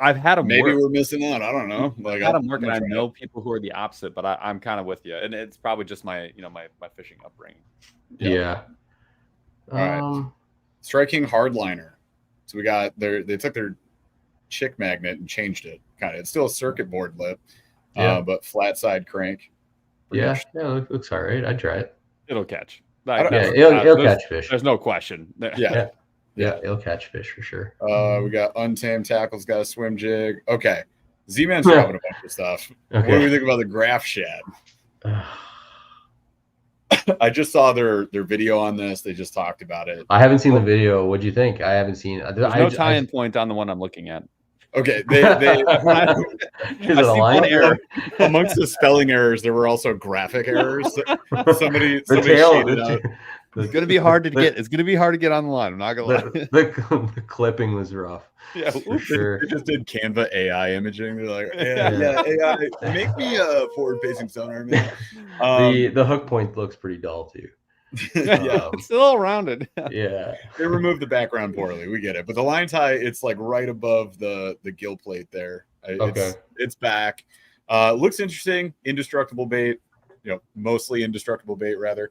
I've had them. Maybe we're missing out. I don't know. Like I've had them work, and I know people who are the opposite, but I'm kind of with you, and it's probably just my my fishing upbringing. Yeah. All right. Strike King Hardliner. So we got they took their chick magnet and changed it. Kind of. It's still a circuit board lip, but flat side crank. It looks all right. I'd try it. It'll catch. It'll catch fish. There's no question. Yeah, it'll catch fish for sure. We got Untamed Tackles, got a swim jig. Okay. Z-Man's dropping a bunch of stuff. Okay. What do we think about the Graph Shad? I just saw their video on this. They just talked about it. I haven't seen the video. What do you think? I haven't seen it. There's no tie-in point on the one I'm looking at. Okay, they I see one error amongst the spelling errors. There were also graphic errors. Somebody shaded out. It's gonna be hard to get. It's gonna be hard to get on the line. I'm not gonna lie. The clipping was rough. Yeah, for sure. They just did Canva AI imaging. They're like, yeah, AI, make me a forward-facing sonar, man. The hook point looks pretty dull too. Yeah, it's a little rounded. Yeah. they removed the background poorly. We get it, but the line tie, it's like right above the gill plate there. Okay. It's back. Looks interesting. Indestructible bait. Mostly indestructible bait rather.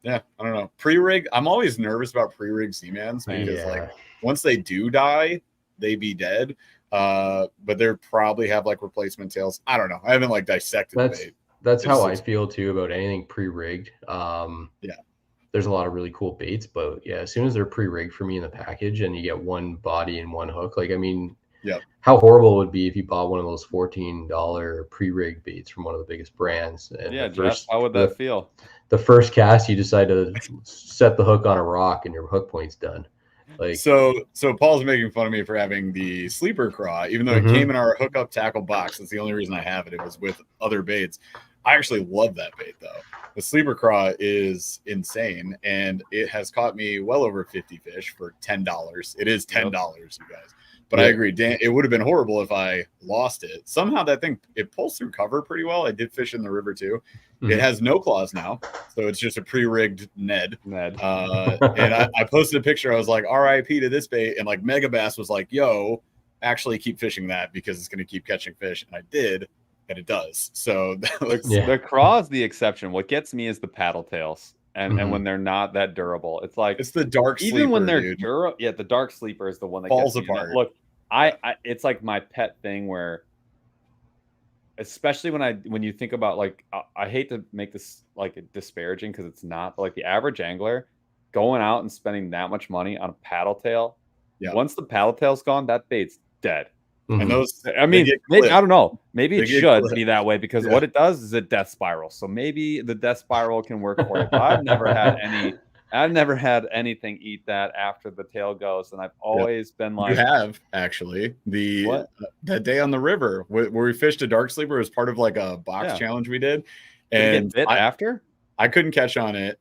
Yeah, I don't know. Pre-rig. I'm always nervous about pre-rig Seamans because like once they do die, they be dead. But they probably have like replacement tails. I don't know. I haven't like dissected the bait. That's how I feel too about anything pre-rigged. There's a lot of really cool baits, but yeah, as soon as they're pre-rigged for me in the package and you get one body and one hook, like I mean, how horrible it would be if you bought one of those $14 pre-rigged baits from one of the biggest brands. And Jeff, how would that feel? The first cast, you decide to set the hook on a rock and your hook point's done. Like so Paul's making fun of me for having the sleeper craw, even though it came in our hookup tackle box. That's the only reason I have it. It was with other baits. I actually love that bait though. The sleeper craw is insane, and it has caught me well over 50 fish for $10. It is $10, you guys. But I agree, Dan, it would have been horrible if I lost it. Somehow that thing, it pulls through cover pretty well. I did fish in the river too. It has no claws now, so it's just a pre-rigged Ned. And I posted a picture. I was like, RIP to this bait. And like Megabass was like, yo, actually keep fishing that because it's going to keep catching fish. And I did, and it does. So the craw is the exception. What gets me is the paddle tails. And when they're not that durable, it's like it's the dark sleeper, even when they're durable. Yeah, the dark sleeper is the one that falls gets apart. Look, I it's like my pet thing where, especially when you think about like I hate to make this like disparaging because it's not, but like the average angler going out and spending that much money on a paddle tail. Once the paddle tail's gone, that bait's dead. And those, I mean, maybe, I don't know. Maybe it should be that way because what it does is a death spiral. So maybe the death spiral can work for it. But I've never had anything eat that after the tail goes, and I've always been like, you have actually that day on the river where we fished a dark sleeper as part of like a box challenge we did, and after I couldn't catch on it.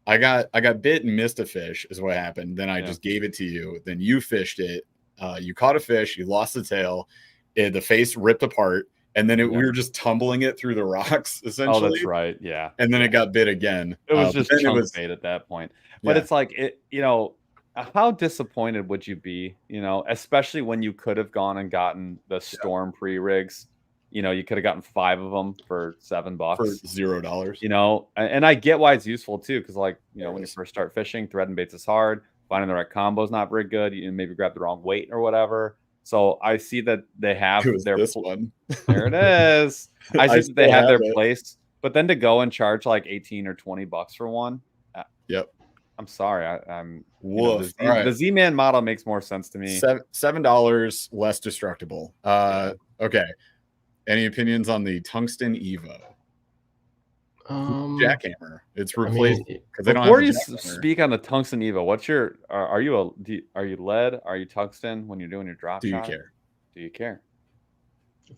I got bit and missed a fish is what happened. Then I just gave it to you. Then you fished it. You caught a fish, you lost the tail, the face ripped apart, and then we were just tumbling it through the rocks, essentially. Oh, that's right. Yeah. And then it got bit again. It was just chunk bait at that point. But it's like, how disappointed would you be, especially when you could have gone and gotten the Storm pre-rigs. You could have gotten 5 of them for $7 for $0. And I get why it's useful too, because like, when you first start fishing, threading baits is hard. Finding the right combo is not very good. You maybe grab the wrong weight or whatever. So I see that they have this one. There it is. I see that they have their place, but then to go and charge like 18 or $20 for one. I'm sorry. I'm the Z-Man model makes more sense to me. $7 less destructible. Okay. Any opinions on the Tungsten Evo? Jackhammer. It's replaced because they don't have. Before you speak on the Tungsten Evo, what's your? Are you lead? Are you tungsten when you're doing your drop shot? Do you care?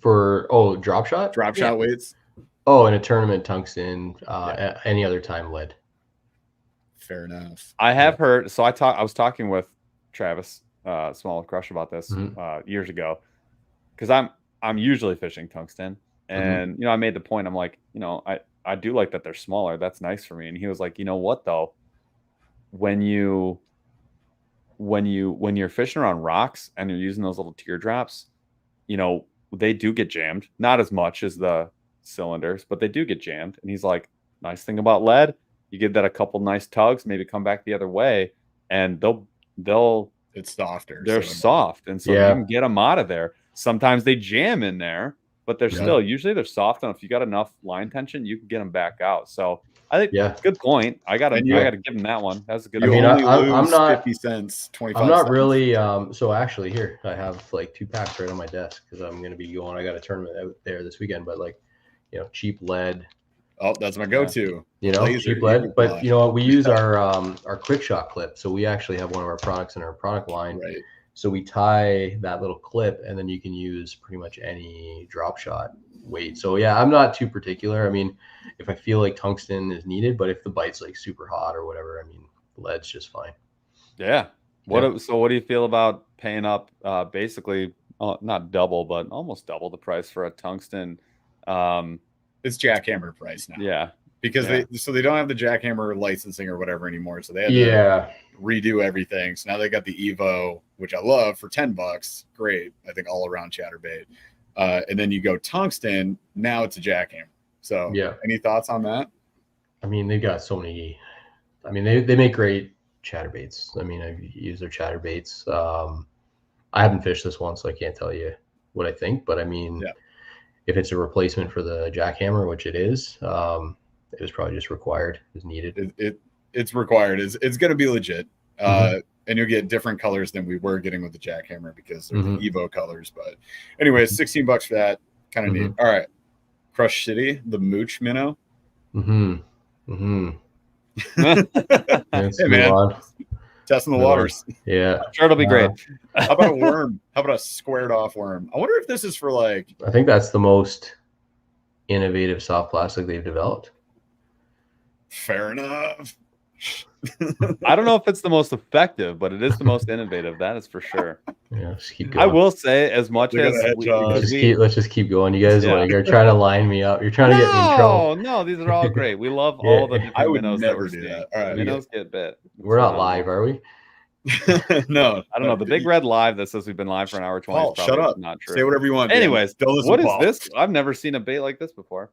For drop shot? Drop shot weights? Oh, in a tournament, tungsten. Any other time, lead. Fair enough. I have heard. So I was talking with Travis Small with Crush about this years ago because I'm usually fishing tungsten, and I made the point. I'm like, I do like that they're smaller. That's nice for me. And he was like, you know what though? When you're fishing around rocks and you're using those little teardrops, they do get jammed. Not as much as the cylinders, but they do get jammed. And he's like, nice thing about lead, you give that a couple nice tugs, maybe come back the other way, and it's softer. They're soft, and so you can get them out of there. Sometimes they jam in there, but they're still usually they're soft enough. If you got enough line tension, you can get them back out. So I think good point. I gotta give him that one. That's a good. I'm not 50 cents, 25. I'm not cents. really. So actually, here I have like 2 packs right on my desk because I'm gonna be going. I got a tournament out there this weekend, but like, cheap lead. Oh, that's my go-to. Cheap lead. But we use our quick shot clip. So we actually have one of our products in our product line. Right. So we tie that little clip, and then you can use pretty much any drop shot weight. So yeah, I'm not too particular. I mean, if I feel like tungsten is needed, but if the bite's like super hot or whatever, I mean, lead's just fine. Yeah. So what do you feel about paying up basically not double, but almost double the price for a tungsten? It's jackhammer price now. Yeah. Because they don't have the jackhammer licensing or whatever anymore. So they had to redo everything. So now they got the Evo, which I love, for $10. Great. I think all around chatterbait. And then you go tungsten, now it's a jackhammer. So yeah. Any thoughts on that? I mean, they've got so many. I mean, they make great chatterbaits. I mean, I've used their chatterbaits. I haven't fished this one, so I can't tell you what I think. But I mean, if it's a replacement for the jackhammer, which it is, it was probably just required, is needed. It's required. It's going to be legit. And you'll get different colors than we were getting with the jackhammer because they're the Evo colors. But anyways, $16 for that. Kind of neat. All right. Crush City, the Mooch minnow. Hey, man. Testing the waters. Yeah. I'm sure it'll be great. How about a worm? How about a squared off worm? I wonder if this is for like. I think that's the most innovative soft plastic they've developed. Fair enough. I don't know if it's the most effective, but it is the most innovative. That is for sure. Yeah, just keep going. I will say, as much as let's just keep going. You guys are trying to line me up. You're trying to get me in trouble. No, these are all great. We love all the different I would minnows never that we're do seeing. that. All right, minnows get bit. We're not live, are we? No, I don't know. The big red live that says we've been live for an hour 20. Paul, shut up. Not true. Say whatever you want. Anyways, what is Paul. this? I've never seen a bait like this before.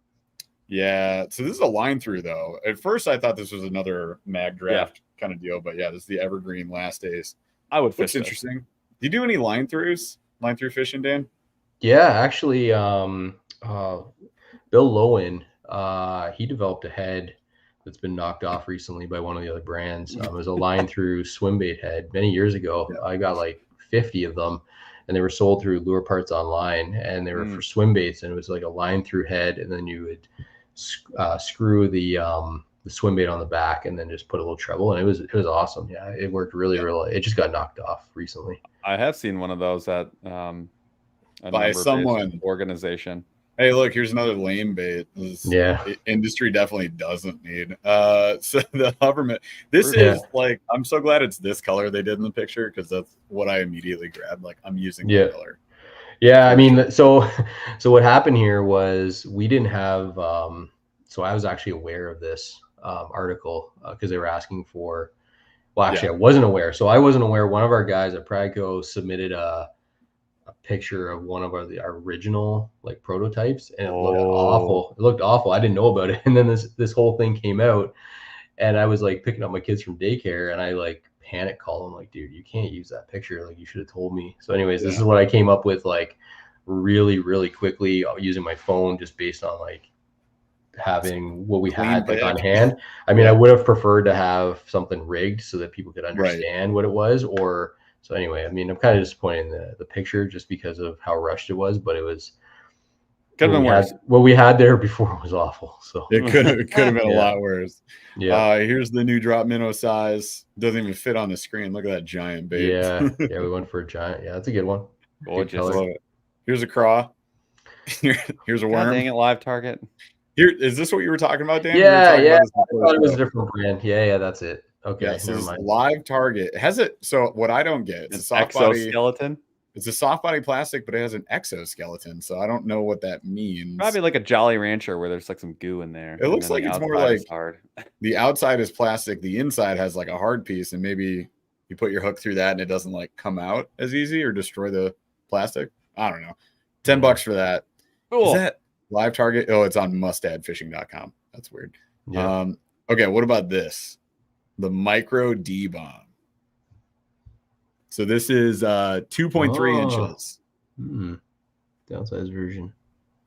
Yeah, so this is a line through though. At first, I thought this was another mag draft kind of deal, but yeah, this is the evergreen last days. I would fish. It's interesting. Do you do any line through fishing, Dan? Yeah, actually, Bill Lowen, he developed a head that's been knocked off recently by one of the other brands. It was a line through swim bait head many years ago. I got like 50 of them, and they were sold through Lure Parts Online, and they were for swim baits, and it was like a line through head, and then you would screw the swim bait on the back and then just put a little treble, and it was awesome. Yeah, it worked really. It just got knocked off recently. I have seen one of those at by someone organization. Hey, look, here's another lame bait. Industry definitely doesn't need. So the hoverman. This is like, I'm so glad it's this color they did in the picture, because that's what I immediately grabbed. Like, I'm using that color. Yeah, I mean, so what happened here was we didn't have. So I was actually aware of this article because they were asking for. Well, actually, I wasn't aware. So I wasn't aware. One of our guys at Pradco submitted a picture of one of our original like prototypes, and it looked awful. It looked awful. I didn't know about it, and then this whole thing came out, and I was like picking up my kids from daycare, and I like panic called them like, dude, you can't use that picture. Like, you should have told me. So anyways, this is what I came up with, like really, really quickly using my phone, just based on like having what we had like on hand. I mean, I would have preferred to have something rigged so that people could understand what it was, or so anyway, I mean, I'm kind of disappointed in the picture just because of how rushed it was, but it was could have been worse. What we had there before was awful. So it could have been a lot worse. Yeah. Here's the new drop minnow size. Doesn't even fit on the screen. Look at that giant bait. Yeah. Yeah, we went for a giant. Yeah, that's a good one. Here's a craw. Here's a worm. Dang it, live target. Here, is this what you were talking about, Dan? Yeah. I thought it was a different brand. Yeah, that's it. Okay, never mind. Live target. It has it. So what I don't get, it's a soft exoskeleton. Body, it's a soft body plastic, but it has an exoskeleton. So I don't know what that means. Probably like a Jolly Rancher where there's like some goo in there. It looks like it's more like hard. The outside is plastic. The inside has like a hard piece, and maybe you put your hook through that and it doesn't like come out as easy or destroy the plastic. I don't know. $10 for that. Cool. Is that live target? Oh, it's on mustadfishing.com. That's weird. Yeah. Okay, what about this? The Micro D Bomb. So this is 2.3 inches. Downsized version.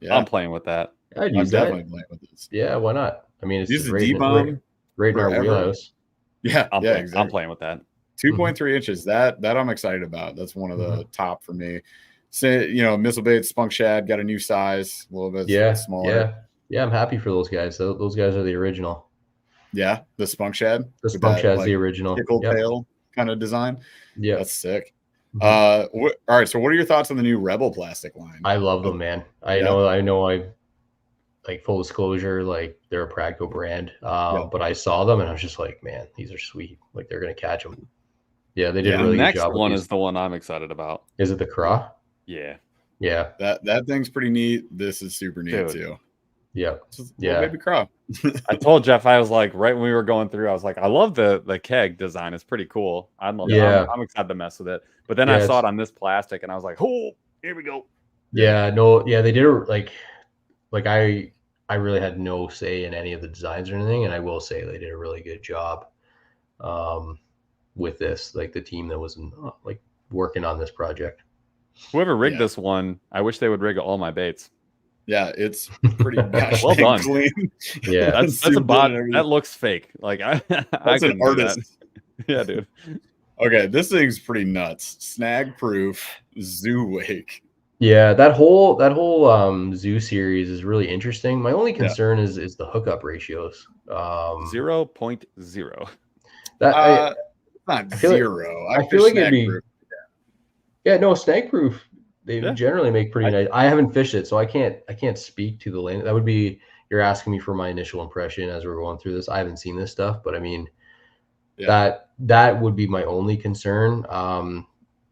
Yeah, I'm playing with that. I'd use that. Definitely playing with this. Yeah, why not? I mean, it's a D Bomb right in our wheelhouse. Yeah, exactly. I'm playing with that. 2.3 inches. That I'm excited about. That's one of the top for me. Say, missile bait, spunk shad got a new size, a little bit smaller. Yeah, I'm happy for those guys. Those guys are the original. Yeah, the spunk shad. The spunk shad's the original. Pickle tail kind of design. Yeah, that's sick. All right. So, what are your thoughts on the new Rebel plastic line? I love them, man. I know. I like, full disclosure, like, they're a Pradco brand. But I saw them and I was just like, man, these are sweet. Like, they're gonna catch them. Yeah, they did a The really good next job. one is the one I'm excited about. Is it the craw? Yeah. Yeah. That thing's pretty neat. This is super neat too. Yeah. Little baby craw. I told Jeff, I was like, right when we were going through, I was like, I love the keg design. It's pretty cool. I'm excited to mess with it. But then I saw it on this plastic and I was like, oh, here we go. Yeah, no, yeah, they did like I really had no say in any of the designs or anything, and I will say they did a really good job with this, like the team that was like working on this project. Whoever rigged this one, I wish they would rig all my baits. Yeah, it's pretty well done. Clean. Yeah, that's a bot. That looks fake. Like that's an artist. Yeah, dude. Okay, this thing's pretty nuts. Snag proof zoo wake. Yeah, that whole zoo series is really interesting. My only concern is the hookup ratios. 0.0. That not zero. I feel like it'd be. Yeah, no, snag proof. They generally make pretty nice. I haven't fished it, so I can't speak to the lane. That would be, you're asking me for my initial impression as we're going through this. I haven't seen this stuff, but I mean, that would be my only concern.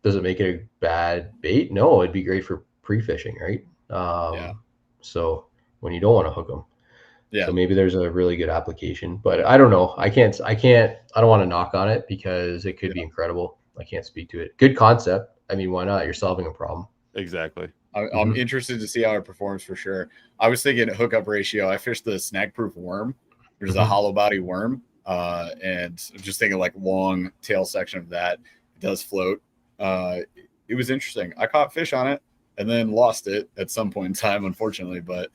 Does it make it a bad bait? No, it'd be great for pre-fishing, right? So when you don't want to hook them. Yeah. So maybe there's a really good application, but I don't know. I don't want to knock on it because it could be incredible. I can't speak to it. Good concept. I mean, why not? You're solving a problem. Exactly. I'm interested to see how it performs for sure. I was thinking hookup ratio. I fished the snag proof worm, which is a hollow body worm. And I'm just thinking like long tail section of that. It does float. It was interesting. I caught fish on it and then lost it at some point in time, unfortunately. But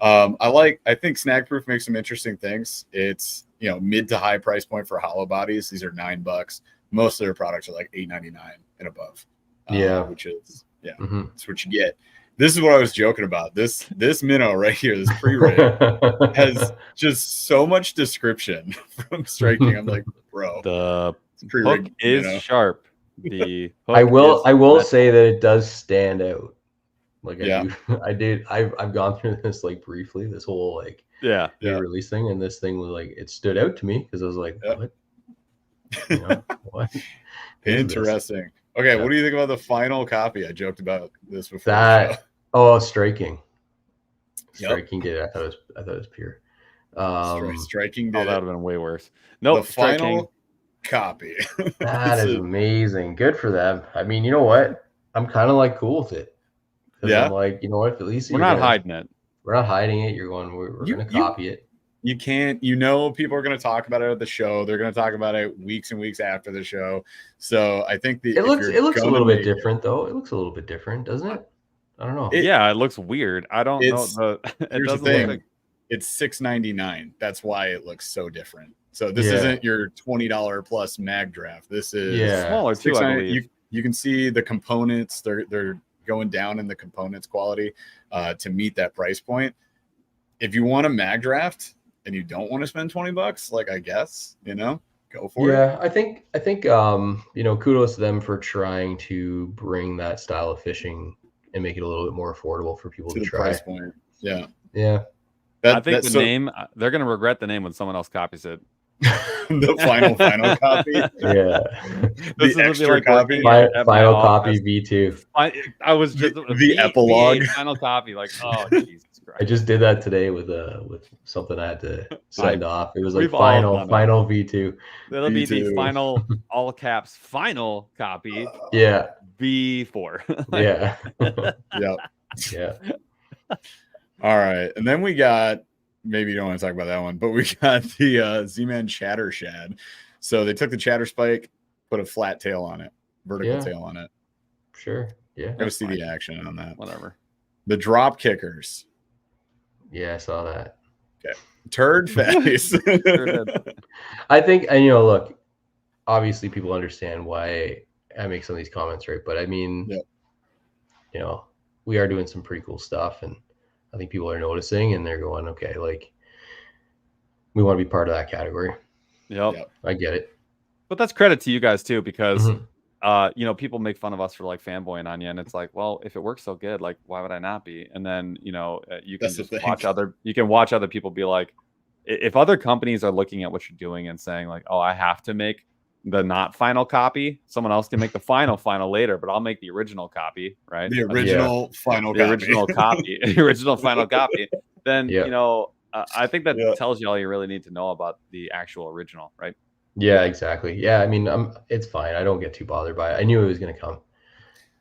I think snag proof makes some interesting things. It's, mid to high price point for hollow bodies. These are $9. Most of their products are like $8.99 and above. Which is that's what you get. This is what I was joking about. This minnow right here, this pre-rig has just so much description from striking. I'm like, bro, the hook is sharp. The hook I will say that it does stand out. Like I've gone through this like briefly, this whole like release thing, and this thing was like, it stood out to me because I was like, what? What? Interesting. Okay, what do you think about the final copy? I joked about this before. Striking did. I thought it was pure. Striking did. Oh, that would have been way worse. No, the final copy. That is amazing. Good for them. I mean, you know what? I'm kind of like cool with it. Yeah. I'm like, you know what? At least we're not hiding it. We're not hiding it. You're going. We're going to copy it. You can't, people are going to talk about it at the show. They're going to talk about it weeks and weeks after the show. So I think it looks a little bit different, though. It looks a little bit different, doesn't it? I don't know. It looks weird. I don't know. Here's the thing. Like, it's $6.99. That's why it looks so different. So this isn't your $20 plus mag draft. This is smaller too, I believe. You can see the components. They're going down in the components quality to meet that price point. If you want a mag draft and you don't want to spend $20, like, I guess, go for it. Yeah, I think kudos to them for trying to bring that style of fishing and make it a little bit more affordable for people to try. Price point. Yeah. Yeah. I think name, they're going to regret the name when someone else copies it. The final copy. Yeah. The extra copy. Final copy V2. I was just the epilogue. Final copy. Like, oh, Jesus Christ. I just did that today with something I had to send off. It was like final V2. That'll be the final, all caps, final copy. Yeah. V4. Yeah. Yeah. All right. And then we got, maybe you don't want to talk about that one, but we got the Z-Man Chatter Shad. So they took the chatter spike, put a flat tail on it, vertical tail on it. Sure. Yeah. Go see the action on that. Whatever. The drop kickers. Yeah, I saw that. Okay. Turd face. I think, and look, obviously people understand why I make some of these comments, right? But I mean, we are doing some pretty cool stuff, and I think people are noticing, and they're going, okay, like, we want to be part of that category. Yep. I get it. But that's credit to you guys too, because you know, people make fun of us for like fanboying on you, and it's like, well, if it works so good, like, why would I not be? And then, you know, you can That's the just thing. you can watch other people be like, if other companies are looking at what you're doing and saying like, oh, I have to make the not final copy, someone else can make the final later, but I'll make the original copy, right? The That's original final the copy. original copy, the original final copy. Then, Yeah. you know, I think that Yeah. tells you all you really need to know about the actual original, right? Yeah, Yeah. exactly. Yeah, I mean, it's fine. I don't get too bothered by it. I knew it was going to come.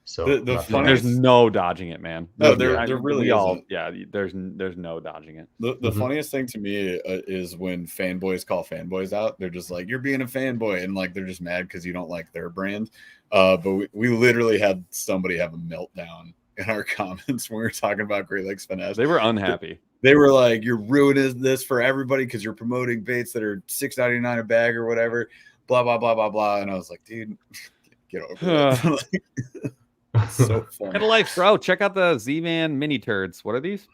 So The I'm not funniest- There's no dodging it, man. No, There's, there really we all, isn't. yeah. There's no dodging it. The Mhm. funniest thing to me is when fanboys call fanboys out. They're just like, "You're being a fanboy," and like they're just mad because you don't like their brand. But we literally had somebody have a meltdown in our comments when we were talking about Great Lakes Finesse. They were unhappy. They were like, "You're ruining this for everybody because you're promoting baits that are $6.99 a bag or whatever." Blah blah blah blah blah. And I was like, "Dude, get over it." It's so funny. Get a life, bro. Check out the Z-Man mini turds. What are these?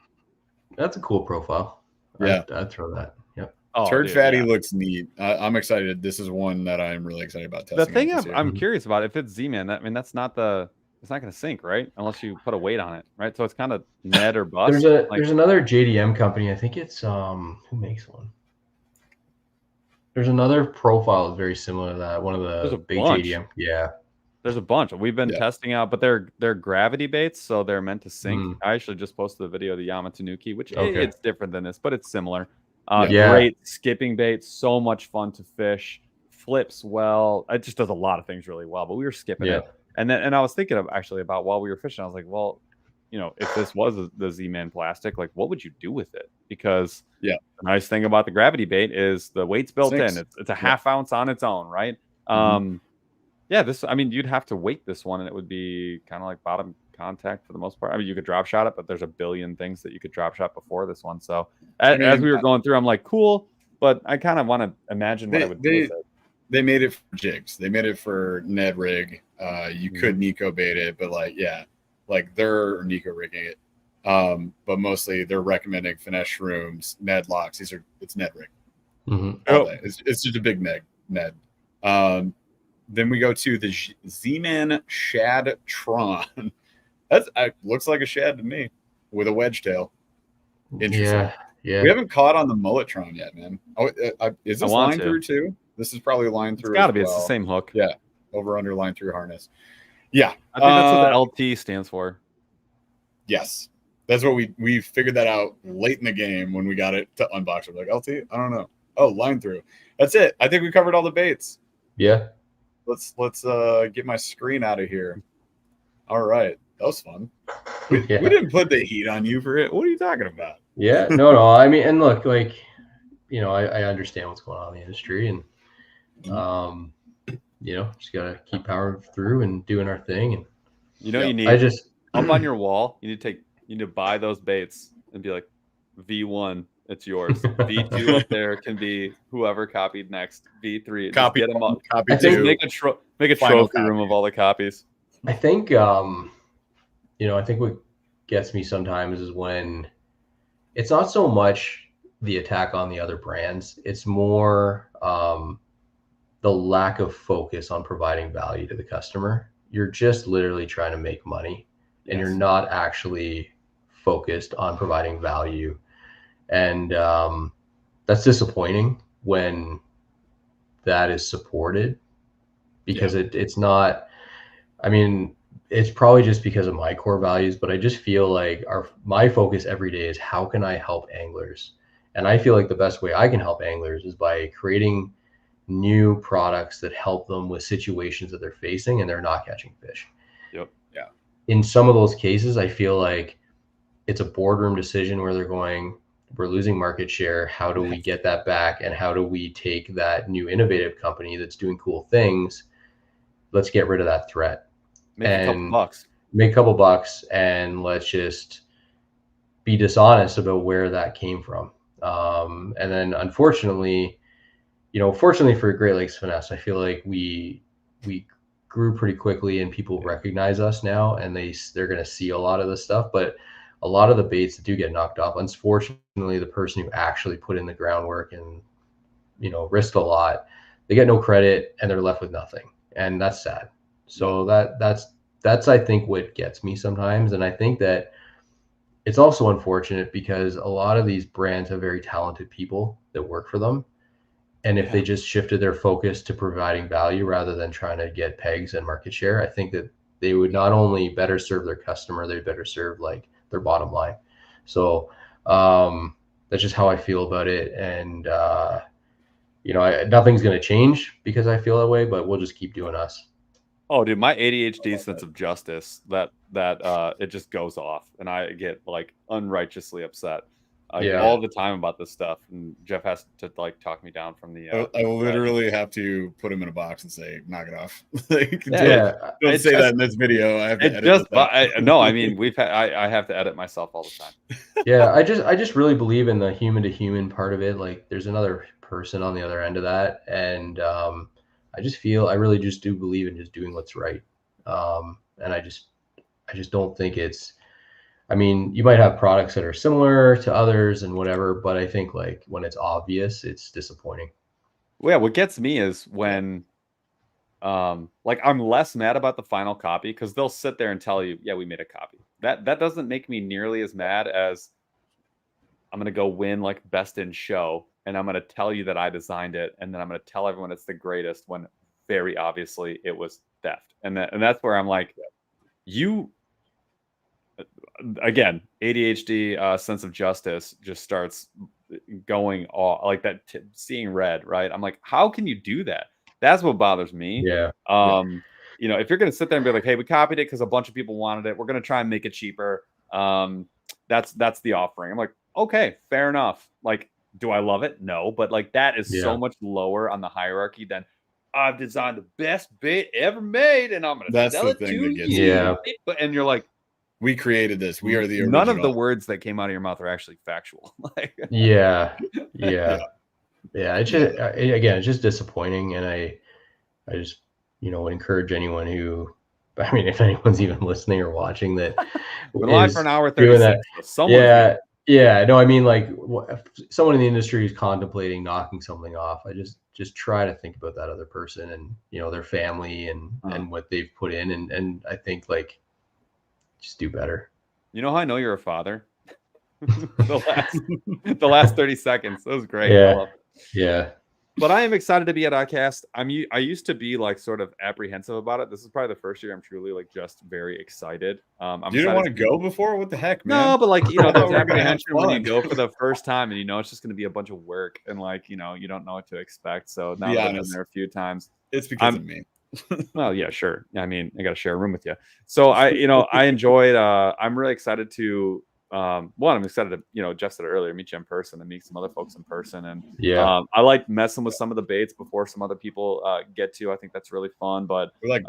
That's a cool profile. Yeah. I'd throw that. Yep. Oh, Turd dude, fatty yeah. looks neat. I'm excited. This is one that I'm really excited about testing. The thing out this year. I'm curious about, if it's Z-Man, I mean, it's not going to sink, right? Unless you put a weight on it, right? So it's kind of Ned or bust. There's another JDM company. I think it's who makes one. There's another profile that's very similar to that. One of There's the a big bunch. JDM. Yeah. There's a bunch. We've been testing out, but they're gravity baits, so they're meant to sink. I actually just posted a video of the Yamatanuki, which it's different than this, but it's similar. Great skipping bait, so much fun to fish, flips well. It just does a lot of things really well. But we were skipping it, and I was thinking about while we were fishing, I was like, well, you know, if this was the Z-Man plastic, like, what would you do with it? Because the nice thing about the gravity bait is the weight's built in. It's a half ounce on its own, right? Yeah, I mean, you'd have to weight this one, and it would be kind of like bottom contact for the most part. I mean, you could drop shot it, but there's a billion things that you could drop shot before this one. So as we were going through, I'm like, cool, but I kind of want to imagine what I would do with it. They made it for jigs. They made it for Ned rig. You could Nico bait it, but like they're Nico rigging it. But mostly they're recommending finesse shrooms, Ned locks. It's Ned rig. All day. It's just a big Ned. Then we go to the Z-Man Shad Tron. Looks like a shad to me with a wedge tail. Interesting. Yeah. We haven't caught on the Mulletron yet, man. Is this line through too? This is probably line through. It's got to be. It's the same hook. Yeah. Over under line through harness. Yeah. I think that's what the LT stands for. Yes. That's what we figured that out late in the game when we got it to unbox. We're like, LT? I don't know. Oh, line through. That's it. I think we covered all the baits. Yeah. Let's get my screen out of here. All right. That was fun. We didn't put the heat on you for it. What are you talking about? Yeah. No. I mean, and look, like, you know, I understand what's going on in the industry, and you know, just gotta keep powering through and doing our thing. And you know, you need up on your wall. You need to buy those baits and be like, V1, it's yours. V2 up there can be whoever copied next. V3, copy, get them up. Copy two. Make a trophy room of all the copies. I think, you know, I think what gets me sometimes is when it's not so much the attack on the other brands. It's more the lack of focus on providing value to the customer. You're just literally trying to make money, and you're not actually focused on providing value. And that's disappointing when that is supported, because it's not, I mean, it's probably just because of my core values, but I just feel like my focus every day is how can I help anglers? And I feel like the best way I can help anglers is by creating new products that help them with situations that they're facing and they're not catching fish. Yep. Yeah. In some of those cases, I feel like it's a boardroom decision where they're going, we're losing market share. How do we get that back? And how do we take that new innovative company that's doing cool things? Let's get rid of that threat. Make a couple bucks and let's just be dishonest about where that came from. And then unfortunately, you know, fortunately for Great Lakes Finesse, I feel like we grew pretty quickly and people recognize us now, and they're going to see a lot of this stuff. But a lot of the baits that do get knocked off, unfortunately, the person who actually put in the groundwork and, you know, risked a lot, they get no credit and they're left with nothing. And that's sad. So that's I think what gets me sometimes. And I think that it's also unfortunate because a lot of these brands have very talented people that work for them. And if they just shifted their focus to providing value rather than trying to get pegs and market share, I think that they would not only better serve their customer, they'd better serve like their bottom line. So that's just how I feel about it. And, nothing's going to change because I feel that way, but we'll just keep doing us. Oh, dude, my ADHD sense of justice, that it just goes off, and I get like unrighteously upset all the time about this stuff. And Jeff has to like talk me down from the. I literally have to put him in a box and say, "Knock it off." Like, don't say that in this video. I have to edit no, I mean I have to edit myself all the time. Yeah, I just really believe in the human to human part of it. Like, there's another person on the other end of that, and I really just do believe in just doing what's right. And I just don't think it's, I mean, you might have products that are similar to others and whatever, but I think like when it's obvious, it's disappointing. Well, yeah, what gets me is when like I'm less mad about the final copy because they'll sit there and tell you, yeah, we made a copy. That doesn't make me nearly as mad as I'm gonna go win like best in show, and I'm gonna tell you that I designed it, and then I'm gonna tell everyone it's the greatest when very obviously it was theft. And that's where I'm like, you again, ADHD sense of justice just starts going all like that, seeing red, right? I'm like, how can you do that? That's what bothers me. Yeah. If you're gonna sit there and be like, hey, we copied it because a bunch of people wanted it, we're gonna try and make it cheaper. That's the offering. I'm like, okay, fair enough. Like, do I love it? No, but like that is so much lower on the hierarchy than I've designed the best bait ever made, and I'm gonna sell it to you. Yeah. And you're like, we created this. We are the original. None of the words that came out of your mouth are actually factual. Like, yeah. It's just, again, it's just disappointing, and I just encourage anyone who, I mean, if anyone's even listening or watching that, we're live for an hour 36. No, I mean, like, if someone in the industry is contemplating knocking something off, I just try to think about that other person and their family and what they've put in, and I think like just do better. You know how I know you're a father? the last 30 seconds. That was great. Yeah. But I am excited to be at Icast. I used to be like sort of apprehensive about it. This is probably the first year I'm truly like just very excited. You didn't want to go before? What the heck, man? No, but like there's apprehension when you go for the first time, and it's just going to be a bunch of work, and like you don't know what to expect. So now that I've been there a few times, it's because of me. Well, yeah, sure. I mean, I got to share a room with you. So I enjoyed. I'm really excited to. I'm excited to, Jeff said it earlier, meet you in person and meet some other folks in person. And I like messing with some of the baits before some other people get to. I think that's really fun. But we like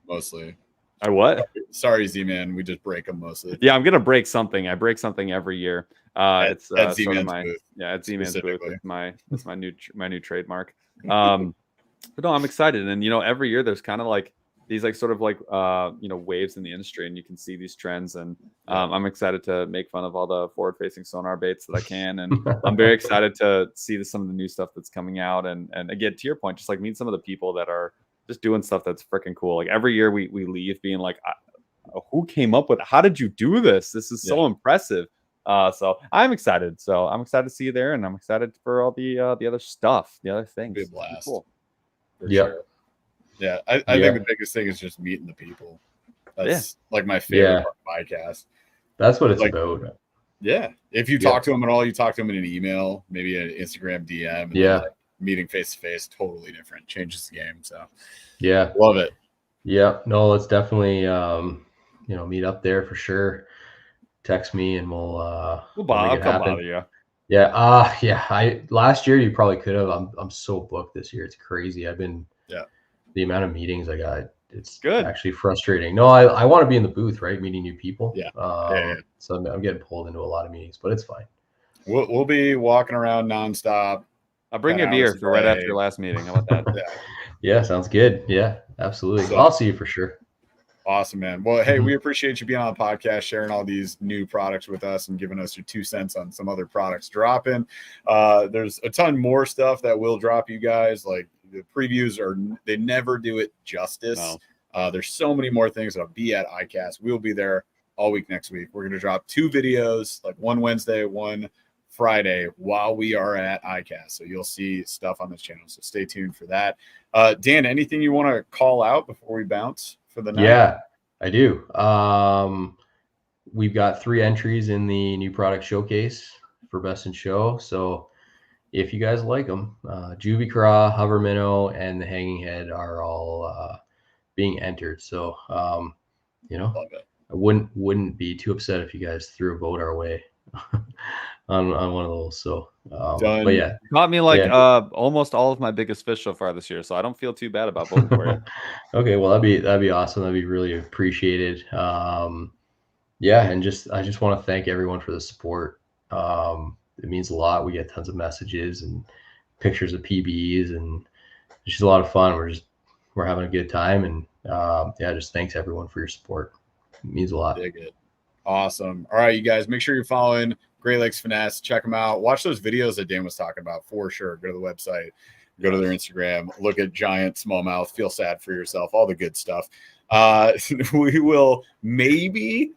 mostly. I what? Sorry, Z-Man. We just break them mostly. Yeah, I'm gonna break something. I break something every year. It's at sort of booth. At Z-Man's booth. It's my new trademark. But no, I'm excited. And every year there's kind of like these like sort of like waves in the industry, and you can see these trends, and I'm excited to make fun of all the forward facing sonar baits that I can, and I'm very excited to see some of the new stuff that's coming out, and again, to your point, just like meet some of the people that are just doing stuff that's freaking cool. Like every year we leave being like, who came up with it? How did you do this? This is so impressive. So I'm excited. So I'm excited to see you there, and I'm excited for all the other stuff, the other things. Be a blast. Cool. Sure. Yeah, I think the biggest thing is just meeting the people. That's like my favorite part of Icast. That's what it's about. Yeah. If you talk to them at all, you talk to them in an email, maybe an Instagram DM. And then, like, meeting face to face, totally different. Changes the game. So love it. Yeah. No, let's definitely meet up there for sure. Text me and we'll come bother you. Yeah. Last year you probably could have. I'm so booked this year. It's crazy. I've been the amount of meetings I got, it's good. Actually frustrating. No, I want to be in the booth, right? Meeting new people. So I'm getting pulled into a lot of meetings, but it's fine. We'll be walking around nonstop. I'll bring you a beer for right after your last meeting. How about that? Yeah, sounds good. Yeah, absolutely. So, I'll see you for sure. Awesome, man. Well, hey, we appreciate you being on the podcast, sharing all these new products with us and giving us your 2 cents on some other products dropping. There's a ton more stuff that will drop, you guys. Like the previews they never do it justice. There's so many more things that'll be at Icast. We'll be there all week next week. We're going to drop 2 videos, like one Wednesday, one Friday, while we are at Icast. So you'll see stuff on this channel. So stay tuned for that. Dan, anything you want to call out before we bounce for the night? Yeah, I do. We've got 3 entries in the new product showcase for Best in Show. So if you guys like them, Juvie Craw, Hover Minnow, and the Hanging Head are all being entered. So, you know, I wouldn't be too upset if you guys threw a vote our way on one of those. So, but yeah, caught me like almost all of my biggest fish so far this year, so I don't feel too bad about voting for you. Okay, well that'd be awesome. That'd be really appreciated. Yeah, and I just want to thank everyone for the support. It means a lot. We get tons of messages and pictures of PBs, and it's just a lot of fun. We're having a good time, and yeah, just thanks everyone for your support. It means a lot. Dig it. Awesome. All right, you guys, make sure you're following Great Lakes Finesse. Check them out. Watch those videos that Dan was talking about for sure. Go to the website, go to their Instagram, look at giant smallmouth, feel sad for yourself, all the good stuff. We will maybe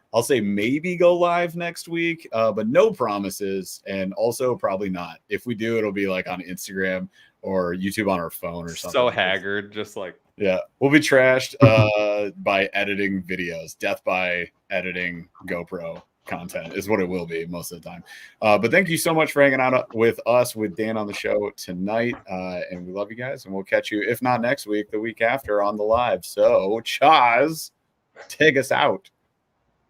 go live next week, but no promises, and also probably not. If we do, it'll be like on Instagram or YouTube on our phone or something. So haggard, just like, yeah, we'll be trashed by editing videos. Death by editing GoPro content is what it will be most of the time. But thank you so much for hanging out with us, with Dan on the show tonight. And we love you guys, and we'll catch you, if not next week, the week after on the live. So, Chaz, take us out.